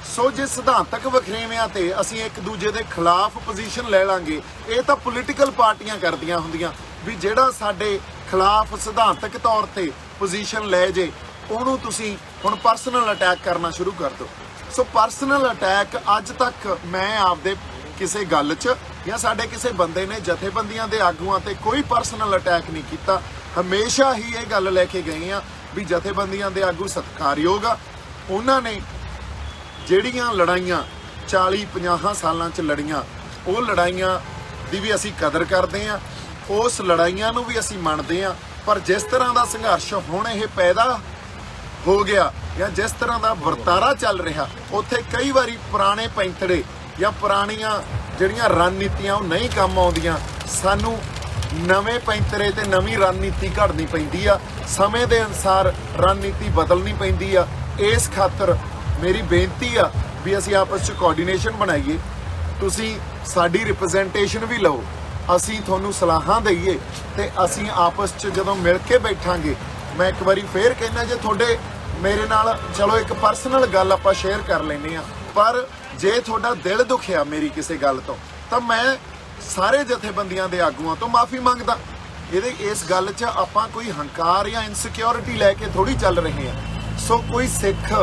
ਸੋ ਜੇ ਸਿਧਾਂਤਕ ਵਖਰੇਵਿਆਂ ਤੇ ਅਸੀਂ ਇੱਕ ਦੂਜੇ ਦੇ ਖਿਲਾਫ ਪੋਜੀਸ਼ਨ ਲੈ ਲਾਂਗੇ, ਇਹ ਤਾਂ ਪੋਲੀਟੀਕਲ ਪਾਰਟੀਆਂ ਕਰਦੀਆਂ ਹੁੰਦੀਆਂ ਵੀ ਜਿਹੜਾ ਸਾਡੇ ਖਿਲਾਫ ਸਿਧਾਂਤਕ ਤੌਰ ਤੇ ਪੋਜੀਸ਼ਨ ਲੈ ਜੇ ਉਹਨੂੰ ਤੁਸੀਂ ਹੁਣ ਪਰਸਨਲ ਅਟੈਕ ਕਰਨਾ ਸ਼ੁਰੂ ਕਰ ਦਿਓ। ਸੋ ਪਰਸਨਲ ਅਟੈਕ ਅੱਜ ਤੱਕ ਮੈਂ ਆਪਦੇ ਕਿਸੇ ਗੱਲ 'ਚ ਜਾਂ ਸਾਡੇ ਕਿਸੇ ਬੰਦੇ ਨੇ ਜਥੇਬੰਦੀਆਂ ਦੇ ਆਗੂਆਂ ਤੇ ਕੋਈ ਪਰਸਨਲ ਅਟੈਕ ਨਹੀਂ ਕੀਤਾ। ਹਮੇਸ਼ਾ ਹੀ ਇਹ ਗੱਲ ਲੈ ਕੇ ਗਏ ਆ ਵੀ ਜਥੇਬੰਦੀਆਂ ਦੇ ਆਗੂ ਸਤਿਕਾਰਯੋਗ ਆ। ਉਹਨਾਂ ਨੇ ਜਿਹੜੀਆਂ ਲੜਾਈਆਂ 40-50 ਸਾਲਾਂ 'ਚ ਲੜੀਆਂ, ਉਹ ਲੜਾਈਆਂ ਦੀ ਵੀ ਅਸੀਂ ਕਦਰ ਕਰਦੇ ਆ, ਉਸ ਲੜਾਈਆਂ ਨੂੰ ਵੀ ਅਸੀਂ ਮੰਨਦੇ ਆ। ਪਰ ਜਿਸ ਤਰ੍ਹਾਂ ਦਾ ਸੰਘਰਸ਼ ਹੁਣ ਇਹ ਪੈਦਾ ਹੋ ਗਿਆ ਜਾਂ ਜਿਸ ਤਰ੍ਹਾਂ ਦਾ ਵਰਤਾਰਾ ਚੱਲ ਰਿਹਾ, ਉੱਥੇ ਕਈ ਵਾਰੀ ਪੁਰਾਣੇ ਪੈਂਤੜੇ ਜਾਂ ਪੁਰਾਣੀਆਂ ਜਿਹੜੀਆਂ ਰਣਨੀਤੀਆਂ ਉਹ ਨਹੀਂ ਕੰਮ ਆਉਂਦੀਆਂ। ਸਾਨੂੰ ਨਵੇਂ ਪੈਂਤਰੇ ਤੇ ਨਵੀਂ ਰਣਨੀਤੀ ਘੜਨੀ ਪੈਂਦੀ ਆ, ਸਮੇਂ ਦੇ ਅਨੁਸਾਰ ਰਣਨੀਤੀ ਬਦਲਣੀ ਪੈਂਦੀ ਆ। ਇਸ ਖਾਤਰ ਮੇਰੀ ਬੇਨਤੀ ਆ ਵੀ ਅਸੀਂ ਆਪਸ 'ਚ ਕੋਆਰਡੀਨੇਸ਼ਨ ਬਣਾਈਏ, ਤੁਸੀਂ ਸਾਡੀ ਰਿਪਰੈਜ਼ੈਂਟੇਸ਼ਨ ਵੀ ਲਓ, ਅਸੀਂ ਤੁਹਾਨੂੰ ਸਲਾਹਾਂ ਦਈਏ ਤੇ ਅਸੀਂ ਆਪਸ 'ਚ ਜਦੋਂ ਮਿਲ ਕੇ ਬੈਠਾਂਗੇ। ਮੈਂ ਇੱਕ ਵਾਰੀ ਫੇਰ ਕਹਿੰਦਾ, ਜੇ ਤੁਹਾਡੇ ਮੇਰੇ ਨਾਲ ਚਲੋ ਇੱਕ ਪਰਸਨਲ ਗੱਲ ਆਪਾਂ ਸ਼ੇਅਰ ਕਰ ਲੈਂਦੇ ਆ, ਪਰ ਜੇ ਤੁਹਾਡਾ ਦਿਲ ਦੁਖਿਆ ਮੇਰੀ ਕਿਸੇ ਗੱਲ ਤੋਂ ਤਾਂ ਮੈਂ ਸਾਰੇ ਜਥੇਬੰਦੀਆਂ ਦੇ ਆਗੂਆਂ ਤੋਂ ਮਾਫੀ ਮੰਗਦਾ। ਇਸ ਗੱਲ 'ਚ ਆਪਾਂ ਕੋਈ ਹੰਕਾਰ ਜਾਂ ਇਨਸਿਕਿਉਰਿਟੀ ਲੈ ਕੇ ਥੋੜੀ ਚੱਲ ਰਹੇ ਆ। ਸੋ ਕੋਈ ਸਿੱਖ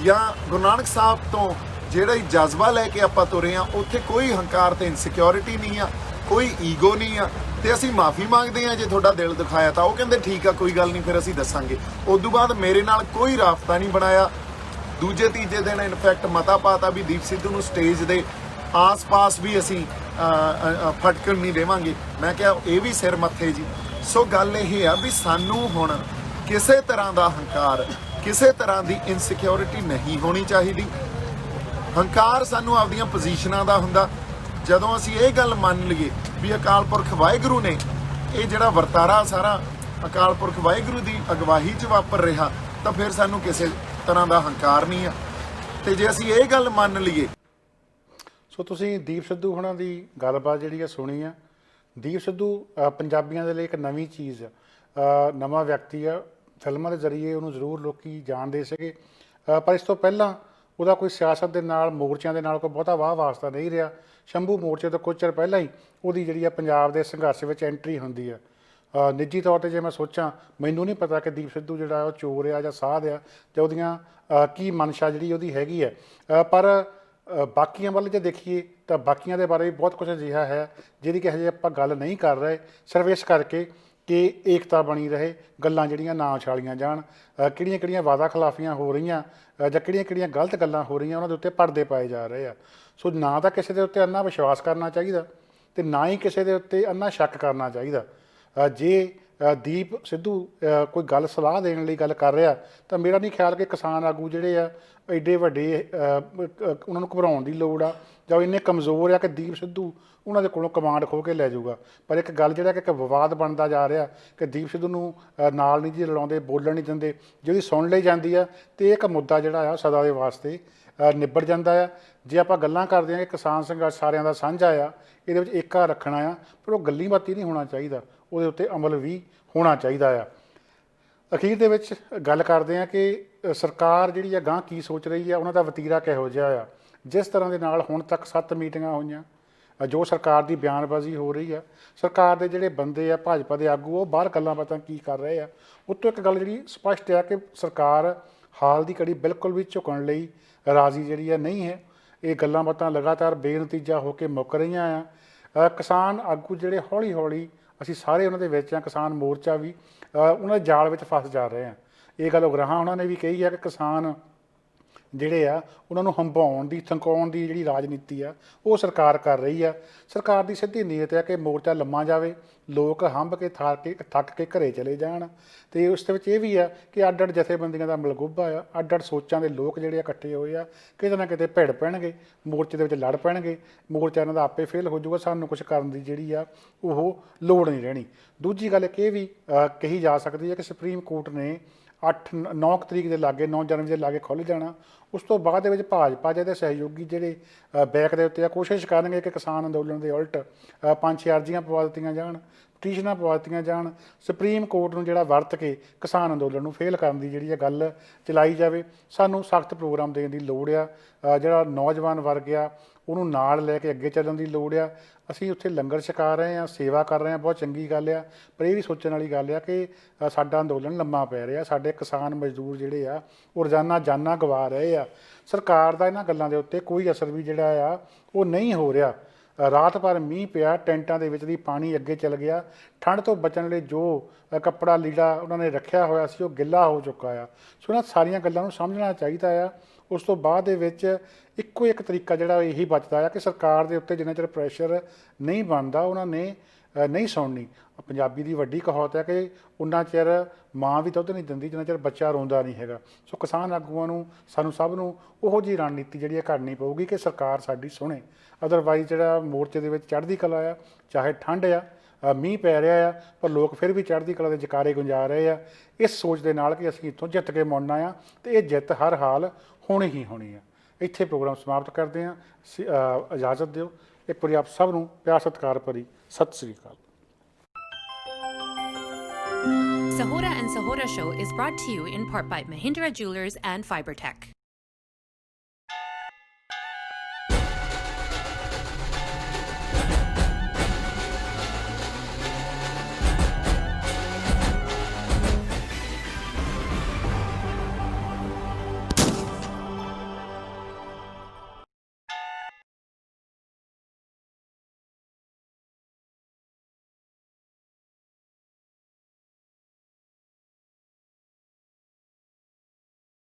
ਜਾਂ ਗੁਰੂ ਨਾਨਕ ਸਾਹਿਬ ਤੋਂ ਜਿਹੜਾ ਜਜ਼ਬਾ ਲੈ ਕੇ ਆਪਾਂ ਤੁਰੇ ਆ, ਉੱਥੇ ਕੋਈ ਹੰਕਾਰ ਤੇ ਇਨਸਿਕਿਉਰਿਟੀ ਨਹੀਂ ਆ, ਕੋਈ ਈਗੋ ਨਹੀਂ ਆ ਤੇ ਅਸੀਂ ਮਾਫੀ ਮੰਗਦੇ ਆ। ਜੇ ਤੁਹਾਡਾ ਦਿਲ ਦਿਖਾਇਆ ਤਾਂ ਉਹ ਕਹਿੰਦੇ ਠੀਕ ਆ, ਕੋਈ ਗੱਲ ਨਹੀਂ, ਫਿਰ ਅਸੀਂ ਦੱਸਾਂਗੇ। ਉਸ ਤੋਂ ਬਾਅਦ ਮੇਰੇ ਨਾਲ ਕੋਈ ਰਾਬਤਾ ਨਹੀਂ ਬਣਾਇਆ। ਦੂਜੇ ਤੀਜੇ ਦਿਨ ਇਨਫੈਕਟ ਮਤਾ ਪਾਤਾ ਵੀ ਦੀਪ ਸਿੱਧੂ ਨੂੰ ਸਟੇਜ ਦੇ ਆਸ-ਪਾਸ ਵੀ ਅਸੀਂ ਫਟਕਣ ਨਹੀਂ ਦੇਵਾਂਗੇ। ਮੈਂ ਕਿਹਾ ਇਹ ਵੀ ਸਿਰ ਮੱਥੇ ਜੀ। ਸੋ ਗੱਲ ਇਹ ਆ ਵੀ ਸਾਨੂੰ ਹੁਣ ਕਿਸੇ ਤਰ੍ਹਾਂ ਦਾ ਹੰਕਾਰ, ਕਿਸੇ ਤਰ੍ਹਾਂ ਦੀ ਇਨਸਿਕਿਉਰਿਟੀ ਨਹੀਂ ਹੋਣੀ ਚਾਹੀਦੀ। ਹੰਕਾਰ ਸਾਨੂੰ ਆਪਦੀਆਂ ਪੋਜੀਸ਼ਨਾਂ ਦਾ ਹੁੰਦਾ। ਜਦੋਂ ਅਸੀਂ ਇਹ ਗੱਲ ਮੰਨ ਲਈਏ ਵੀ ਅਕਾਲ ਪੁਰਖ ਵਾਹਿਗੁਰੂ ਨੇ ਇਹ ਜਿਹੜਾ ਵਰਤਾਰਾ ਸਾਰਾ ਅਕਾਲ ਪੁਰਖ ਵਾਹਿਗੁਰੂ ਦੀ ਅਗਵਾਈ 'ਚ ਵਾਪਰ ਰਿਹਾ, ਤਾਂ ਫਿਰ ਸਾਨੂੰ ਕਿਸੇ ਤਰ੍ਹਾਂ ਦਾ ਹੰਕਾਰ ਨਹੀਂ ਆ। ਤੇ ਜੇ ਅਸੀਂ ਇਹ ਗੱਲ ਮੰਨ ਲਈਏ,
ਸੋ ਤੁਸੀਂ ਦੀਪ ਸਿੱਧੂ ਹੁਣਾਂ ਦੀ ਗੱਲਬਾਤ ਜਿਹੜੀ ਆ ਸੁਣੀ ਆ। ਦੀਪ ਸਿੱਧੂ ਪੰਜਾਬੀਆਂ ਦੇ ਲਈ ਇੱਕ ਨਵੀਂ ਚੀਜ਼ ਆ, ਨਵਾਂ ਵਿਅਕਤੀ ਆ। ਫਿਲਮਾਂ ਦੇ ਜ਼ਰੀਏ ਉਹਨੂੰ ਜ਼ਰੂਰ ਲੋਕੀ ਜਾਣਦੇ ਸੀਗੇ, ਪਰ ਇਸ ਤੋਂ ਪਹਿਲਾਂ ਉਹਦਾ ਕੋਈ ਸਿਆਸਤ ਦੇ ਨਾਲ, ਮੋਰਚਿਆਂ ਦੇ ਨਾਲ ਕੋਈ ਬਹੁਤਾ ਵਾਹ ਵਾਸਤਾ ਨਹੀਂ ਰਿਹਾ। ਸ਼ੰਭੂ ਮੋਰਚੇ ਤੋਂ ਕੁਝ ਚਿਰ ਪਹਿਲਾਂ ਹੀ ਉਹਦੀ ਜਿਹੜੀ ਆ ਪੰਜਾਬ ਦੇ ਸੰਘਰਸ਼ ਵਿੱਚ ਐਂਟਰੀ ਹੁੰਦੀ ਆ। ਨਿੱਜੀ ਤੌਰ 'ਤੇ ਜੇ ਮੈਂ ਸੋਚਾਂ, ਮੈਨੂੰ ਨਹੀਂ ਪਤਾ ਕਿ ਦੀਪ ਸਿੱਧੂ ਜਿਹੜਾ ਉਹ ਚੋਰ ਆ ਜਾਂ ਸਾਧ ਆ, ਜਾਂ ਉਹਦੀਆਂ ਕੀ ਮਨਸ਼ਾ ਜਿਹੜੀ ਉਹਦੀ ਹੈਗੀ ਹੈ, ਪਰ ਬਾਕੀਆਂ ਵੱਲ ਜੇ ਦੇਖੀਏ ਤਾਂ ਬਾਕੀਆਂ ਦੇ ਬਾਰੇ ਵੀ ਬਹੁਤ ਕੁਝ ਅਜਿਹਾ ਹੈ ਜਿਹਦੀ ਕਿ ਹਜੇ ਆਪਾਂ ਗੱਲ ਨਹੀਂ ਕਰ ਰਹੇ, ਸਿਰਫ ਇਸ ਕਰਕੇ ਕਿ ਏਕਤਾ ਬਣੀ ਰਹੇ, ਗੱਲਾਂ ਜਿਹੜੀਆਂ ਨਾ ਉਛਾਲੀਆਂ ਜਾਣ, ਕਿਹੜੀਆਂ ਕਿਹੜੀਆਂ ਵਾਅਦਾ ਖਿਲਾਫੀਆਂ ਹੋ ਰਹੀਆਂ ਜਾਂ ਕਿਹੜੀਆਂ ਕਿਹੜੀਆਂ ਗਲਤ ਗੱਲਾਂ ਹੋ ਰਹੀਆਂ ਉਹਨਾਂ ਦੇ ਉੱਤੇ ਪਰਦੇ ਪਾਏ ਜਾ ਰਹੇ ਆ। ਸੋ ਨਾ ਤਾਂ ਕਿਸੇ ਦੇ ਉੱਤੇ ਅੰਨਾ ਵਿਸ਼ਵਾਸ ਕਰਨਾ ਚਾਹੀਦਾ ਅਤੇ ਨਾ ਹੀ ਕਿਸੇ ਦੇ ਉੱਤੇ ਅੰਨਾ ਸ਼ੱਕ ਕਰਨਾ ਚਾਹੀਦਾ। ਜੇ ਦੀਪ ਸਿੱਧੂ ਕੋਈ ਗੱਲ ਸਲਾਹ ਦੇਣ ਲਈ ਗੱਲ ਕਰ ਰਿਹਾ, ਤਾਂ ਮੇਰਾ ਨਹੀਂ ਖਿਆਲ ਕਿ ਕਿਸਾਨ ਆਗੂ ਜਿਹੜੇ ਆ ਐਡੇ ਵੱਡੇ ਉਹਨਾਂ ਨੂੰ ਘਬਰਾਉਣ ਦੀ ਲੋੜ ਆ, ਜਾਂ ਉਹ ਇੰਨੇ ਕਮਜ਼ੋਰ ਆ ਕਿ ਦੀਪ ਸਿੱਧੂ ਉਹਨਾਂ ਦੇ ਕੋਲੋਂ ਕਮਾਂਡ ਖੋਹ ਕੇ ਲੈ ਜਾਊਗਾ। ਪਰ ਇੱਕ ਗੱਲ ਜਿਹੜਾ ਕਿ ਇੱਕ ਵਿਵਾਦ ਬਣਦਾ ਜਾ ਰਿਹਾ ਕਿ ਦੀਪ ਸਿੱਧੂ ਨੂੰ ਨਾਲ ਨਹੀਂ ਜੀ ਰਲਾਉਂਦੇ, ਬੋਲਣ ਨਹੀਂ ਦਿੰਦੇ, ਜਿਹੜੀ ਸੁਣ ਲਈ ਜਾਂਦੀ ਆ, ਅਤੇ ਇੱਕ ਮੁੱਦਾ ਜਿਹੜਾ ਆ ਸਦਾ ਦੇ ਵਾਸਤੇ ਨਿਬੜ ਜਾਂਦਾ ਆ। ਜੇ ਆਪਾਂ ਗੱਲਾਂ ਕਰਦੇ ਹਾਂ ਕਿ ਕਿਸਾਨ ਸੰਘਰਸ਼ ਸਾਰਿਆਂ ਦਾ ਸਾਂਝਾ ਆ, ਇਹਦੇ ਵਿੱਚ ਏਕਾ ਰੱਖਣਾ ਆ, ਪਰ ਉਹ ਗੱਲੀ ਬਾਤੀ ਨਹੀਂ ਹੋਣਾ ਚਾਹੀਦਾ, ਉਹਦੇ ਉੱਤੇ ਅਮਲ ਵੀ ਹੋਣਾ ਚਾਹੀਦਾ ਆ। ਅਖੀਰ ਦੇ ਵਿੱਚ ਗੱਲ ਕਰਦੇ ਹਾਂ ਕਿ ਸਰਕਾਰ ਜਿਹੜੀ ਆ ਗਾਂਹ ਕੀ ਸੋਚ ਰਹੀ ਆ, ਉਹਨਾਂ ਦਾ ਵਤੀਰਾ ਕਿਹੋ ਜਿਹਾ ਆ। ਜਿਸ ਤਰ੍ਹਾਂ ਦੇ ਨਾਲ ਹੁਣ ਤੱਕ 7 ਮੀਟਿੰਗਾਂ ਹੋਈਆਂ, ਜੋ ਸਰਕਾਰ ਦੀ ਬਿਆਨਬਾਜ਼ੀ ਹੋ ਰਹੀ ਆ, ਸਰਕਾਰ ਦੇ ਜਿਹੜੇ ਬੰਦੇ ਆ, ਭਾਜਪਾ ਦੇ ਆਗੂ, ਉਹ ਬਾਹਰ ਗੱਲਾਂ ਬਾਤਾਂ ਕੀ ਕਰ ਰਹੇ ਆ, ਉੱਤੋਂ ਇੱਕ ਗੱਲ ਜਿਹੜੀ ਸਪਸ਼ਟ ਆ ਕਿ ਸਰਕਾਰ ਹਾਲ ਦੀ ਘੜੀ ਬਿਲਕੁਲ ਵੀ ਝੁਕਣ ਲਈ ਰਾਜ਼ੀ ਜਿਹੜੀ ਆ ਨਹੀਂ ਹੈ। ਇਹ ਗੱਲਾਂ ਬਾਤਾਂ ਲਗਾਤਾਰ ਬੇਨਤੀਜਾ ਹੋ ਕੇ ਮੁੱਕ ਰਹੀਆਂ ਆ। ਕਿਸਾਨ ਆਗੂ ਜਿਹੜੇ ਹੌਲੀ ਹੌਲੀ, ਅਸੀਂ ਸਾਰੇ ਉਹਨਾਂ ਦੇ ਵਿੱਚ ਆ, ਕਿਸਾਨ ਮੋਰਚਾ ਵੀ ਉਹਨਾਂ ਦੇ ਜਾਲ ਵਿੱਚ ਫਸ ਜਾ ਰਹੇ ਆ। ਇਹ ਗੱਲ ਉਗਰਾਹਾਂ ਉਹਨਾਂ ਨੇ ਵੀ ਕਹੀ ਆ ਕਿ ਕਿਸਾਨ ਜਿਹੜੇ ਆ ਉਹਨਾਂ ਨੂੰ ਹੰਭਾਉਣ ਦੀ, ਥਕਾਉਣ ਦੀ ਜਿਹੜੀ ਰਾਜਨੀਤੀ ਆ ਉਹ ਸਰਕਾਰ ਕਰ ਰਹੀ ਆ। ਸਰਕਾਰ ਦੀ ਸਿੱਧੀ ਨੀਅਤ ਹੈ ਕਿ ਮੋਰਚਾ ਲੰਮਾ ਜਾਵੇ, ਲੋਕ ਹੰਭ ਕੇ ਥੱਕ ਕੇ ਘਰੇ ਚਲੇ ਜਾਣ। ਅਤੇ ਉਸ ਦੇ ਵਿੱਚ ਇਹ ਵੀ ਆ ਕਿ ਅੱਡ ਅੱਡ ਜਥੇਬੰਦੀਆਂ ਦਾ ਮਲਗੋਭਾ ਆ, ਅੱਡ ਅੱਡ ਸੋਚਾਂ ਦੇ ਲੋਕ ਜਿਹੜੇ ਇਕੱਠੇ ਹੋਏ ਆ, ਕਿਤੇ ਨਾ ਕਿਤੇ ਭਿੜ ਪੈਣਗੇ, ਮੋਰਚੇ ਦੇ ਵਿੱਚ ਲੜ ਪੈਣਗੇ, ਮੋਰਚਾ ਇਹਨਾਂ ਦਾ ਆਪੇ ਫੇਲ ਹੋ ਜਾਊਗਾ, ਸਾਨੂੰ ਕੁਛ ਕਰਨ ਦੀ ਜਿਹੜੀ ਆ ਉਹ ਲੋੜ ਨਹੀਂ ਰਹਿਣੀ। ਦੂਜੀ ਗੱਲ ਇੱਕ ਇਹ ਵੀ ਕਹੀ ਜਾ ਸਕਦੀ ਹੈ ਕਿ ਸੁਪਰੀਮ ਕੋਰਟ ਨੇ 8-9 ਤਰੀਕ ਦੇ ਲਾਗੇ, 9 ਜਨਵਰੀ ਦੇ ਲਾਗੇ ਖੁੱਲ੍ਹ ਜਾਣਾ। ਉਸ ਤੋਂ ਬਾਅਦ ਦੇ ਵਿੱਚ ਭਾਜਪਾ ਦੇ ਸਹਿਯੋਗੀ ਜਿਹੜੇ ਬੈਕ ਦੇ ਉੱਤੇ ਆ, ਕੋਸ਼ਿਸ਼ ਕਰਨਗੇ ਕਿ ਕਿਸਾਨ ਅੰਦੋਲਨ ਦੇ ਉਲਟ 5-6 ਅਰਜ਼ੀਆਂ ਪਵਾ ਦਿੱਤੀਆਂ ਜਾਣ, ਪਟੀਸ਼ਨਾਂ ਪਵਾ ਦਿੱਤੀਆਂ ਜਾਣ, ਸੁਪਰੀਮ ਕੋਰਟ ਨੂੰ ਜਿਹੜਾ ਵਰਤ ਕੇ ਕਿਸਾਨ ਅੰਦੋਲਨ ਨੂੰ ਫੇਲ ਕਰਨ ਦੀ ਜਿਹੜੀ ਗੱਲ ਚਲਾਈ ਜਾਵੇ। ਸਾਨੂੰ ਸਖਤ ਪ੍ਰੋਗਰਾਮ ਦੇਣ ਦੀ ਲੋੜ ਆ। ਜਿਹੜਾ ਨੌਜਵਾਨ ਵਰਗ ਆ ਉਹਨੂੰ ਨਾਲ ਲੈ ਕੇ ਅੱਗੇ ਚੱਲਣ ਦੀ ਲੋੜ ਆ। ਅਸੀਂ ਉੱਥੇ ਲੰਗਰ ਛਕਾ ਰਹੇ ਹਾਂ, ਸੇਵਾ ਕਰ ਰਹੇ ਹਾਂ, ਬਹੁਤ ਚੰਗੀ ਗੱਲ ਆ, ਪਰ ਇਹ ਵੀ ਸੋਚਣ ਵਾਲੀ ਗੱਲ ਆ ਕਿ ਸਾਡਾ ਅੰਦੋਲਨ ਲੰਮਾ ਪੈ ਰਿਹਾ, ਸਾਡੇ ਕਿਸਾਨ ਮਜ਼ਦੂਰ ਜਿਹੜੇ ਆ ਉਹ ਰੋਜ਼ਾਨਾ ਜਾਨਾਂ ਗਵਾ ਰਹੇ ਆ। ਸਰਕਾਰ ਦਾ ਇਹਨਾਂ ਗੱਲਾਂ ਦੇ ਉੱਤੇ ਕੋਈ ਅਸਰ ਵੀ ਜਿਹੜਾ ਆ ਉਹ ਨਹੀਂ ਹੋ ਰਿਹਾ। ਰਾਤ ਭਰ ਮੀਂਹ ਪਿਆ, ਟੈਂਟਾਂ ਦੇ ਵਿੱਚ ਦੀ ਪਾਣੀ ਅੱਗੇ ਚੱਲ ਗਿਆ, ਠੰਡ ਤੋਂ ਬਚਣ ਲਈ ਜੋ ਕੱਪੜਾ ਲੀੜਾ ਉਹਨਾਂ ਨੇ ਰੱਖਿਆ ਹੋਇਆ ਸੀ ਉਹ ਗਿੱਲਾ ਹੋ ਚੁੱਕਾ ਆ। ਸੋ ਇਹਨਾਂ ਸਾਰੀਆਂ ਗੱਲਾਂ ਨੂੰ ਸਮਝਣਾ ਚਾਹੀਦਾ ਆ। ਉਸ ਤੋਂ ਬਾਅਦ ਦੇ ਵਿੱਚ ਇੱਕੋ ਇੱਕ ਤਰੀਕਾ ਜਿਹੜਾ ਇਹੀ ਬਚਦਾ ਆ ਕਿ ਸਰਕਾਰ ਦੇ ਉੱਤੇ ਜਿੰਨਾ ਚਿਰ ਪ੍ਰੈਸ਼ਰ ਨਹੀਂ ਬਣਦਾ ਉਹਨਾਂ ਨੇ ਨਹੀਂ ਸੁਣਨੀ। ਪੰਜਾਬੀ ਦੀ ਵੱਡੀ ਕਹਾਵਤ ਹੈ ਕਿ ਉਨਾ ਚਿਰ ਮਾਂ ਵੀ ਦੁੱਧ ਨਹੀਂ ਦਿੰਦੀ ਜਿੰਨਾ ਚਿਰ ਬੱਚਾ ਰੋਂਦਾ ਨਹੀਂ ਹੈਗਾ। ਸੋ ਕਿਸਾਨ ਆਗੂਆਂ ਨੂੰ, ਸਾਨੂੰ ਸਭ ਨੂੰ ਉਹੋ ਜਿਹੀ ਰਣਨੀਤੀ ਜਿਹੜੀ ਘੜਨੀ ਪਊਗੀ ਕਿ ਸਰਕਾਰ ਸਾਡੀ ਸੁਣੇ। ਅਦਰਵਾਈਜ਼ ਜਿਹੜਾ ਮੋਰਚੇ ਦੇ ਵਿੱਚ ਚੜ੍ਹਦੀ ਕਲਾ ਆ, ਚਾਹੇ ਠੰਡ ਆ, ਮੀਂਹ ਪੈ ਰਿਹਾ ਆ, ਪਰ ਲੋਕ ਫਿਰ ਵੀ ਚੜ੍ਹਦੀ ਕਲਾ ਦੇ ਜਕਾਰੇ ਗੁੰਜਾ ਰਹੇ ਆ, ਇਸ ਸੋਚ ਦੇ ਨਾਲ ਕਿ ਅਸੀਂ ਇੱਥੋਂ ਜਿੱਤ ਕੇ ਮੁੜਨਾ ਆ, ਅਤੇ ਇਹ ਜਿੱਤ ਹਰ ਹਾਲ ਹੋਣੀ ਹੀ ਹੋਣੀ ਆ। ਇੱਥੇ ਪ੍ਰੋਗਰਾਮ ਸਮਾਪਤ ਕਰਦੇ ਹਾਂ। ਇਜਾਜ਼ਤ ਦਿਓ। ਇੱਕ ਵਾਰੀ ਆਪ ਸਭ ਨੂੰ ਪਿਆਰ ਸਤਿਕਾਰ ਭਰੀ ਸਤਿ ਸ੍ਰੀ ਅਕਾਲ।
Sahora and Sahora Show is brought to you in part by Mahindra Jewelers and Fibertech.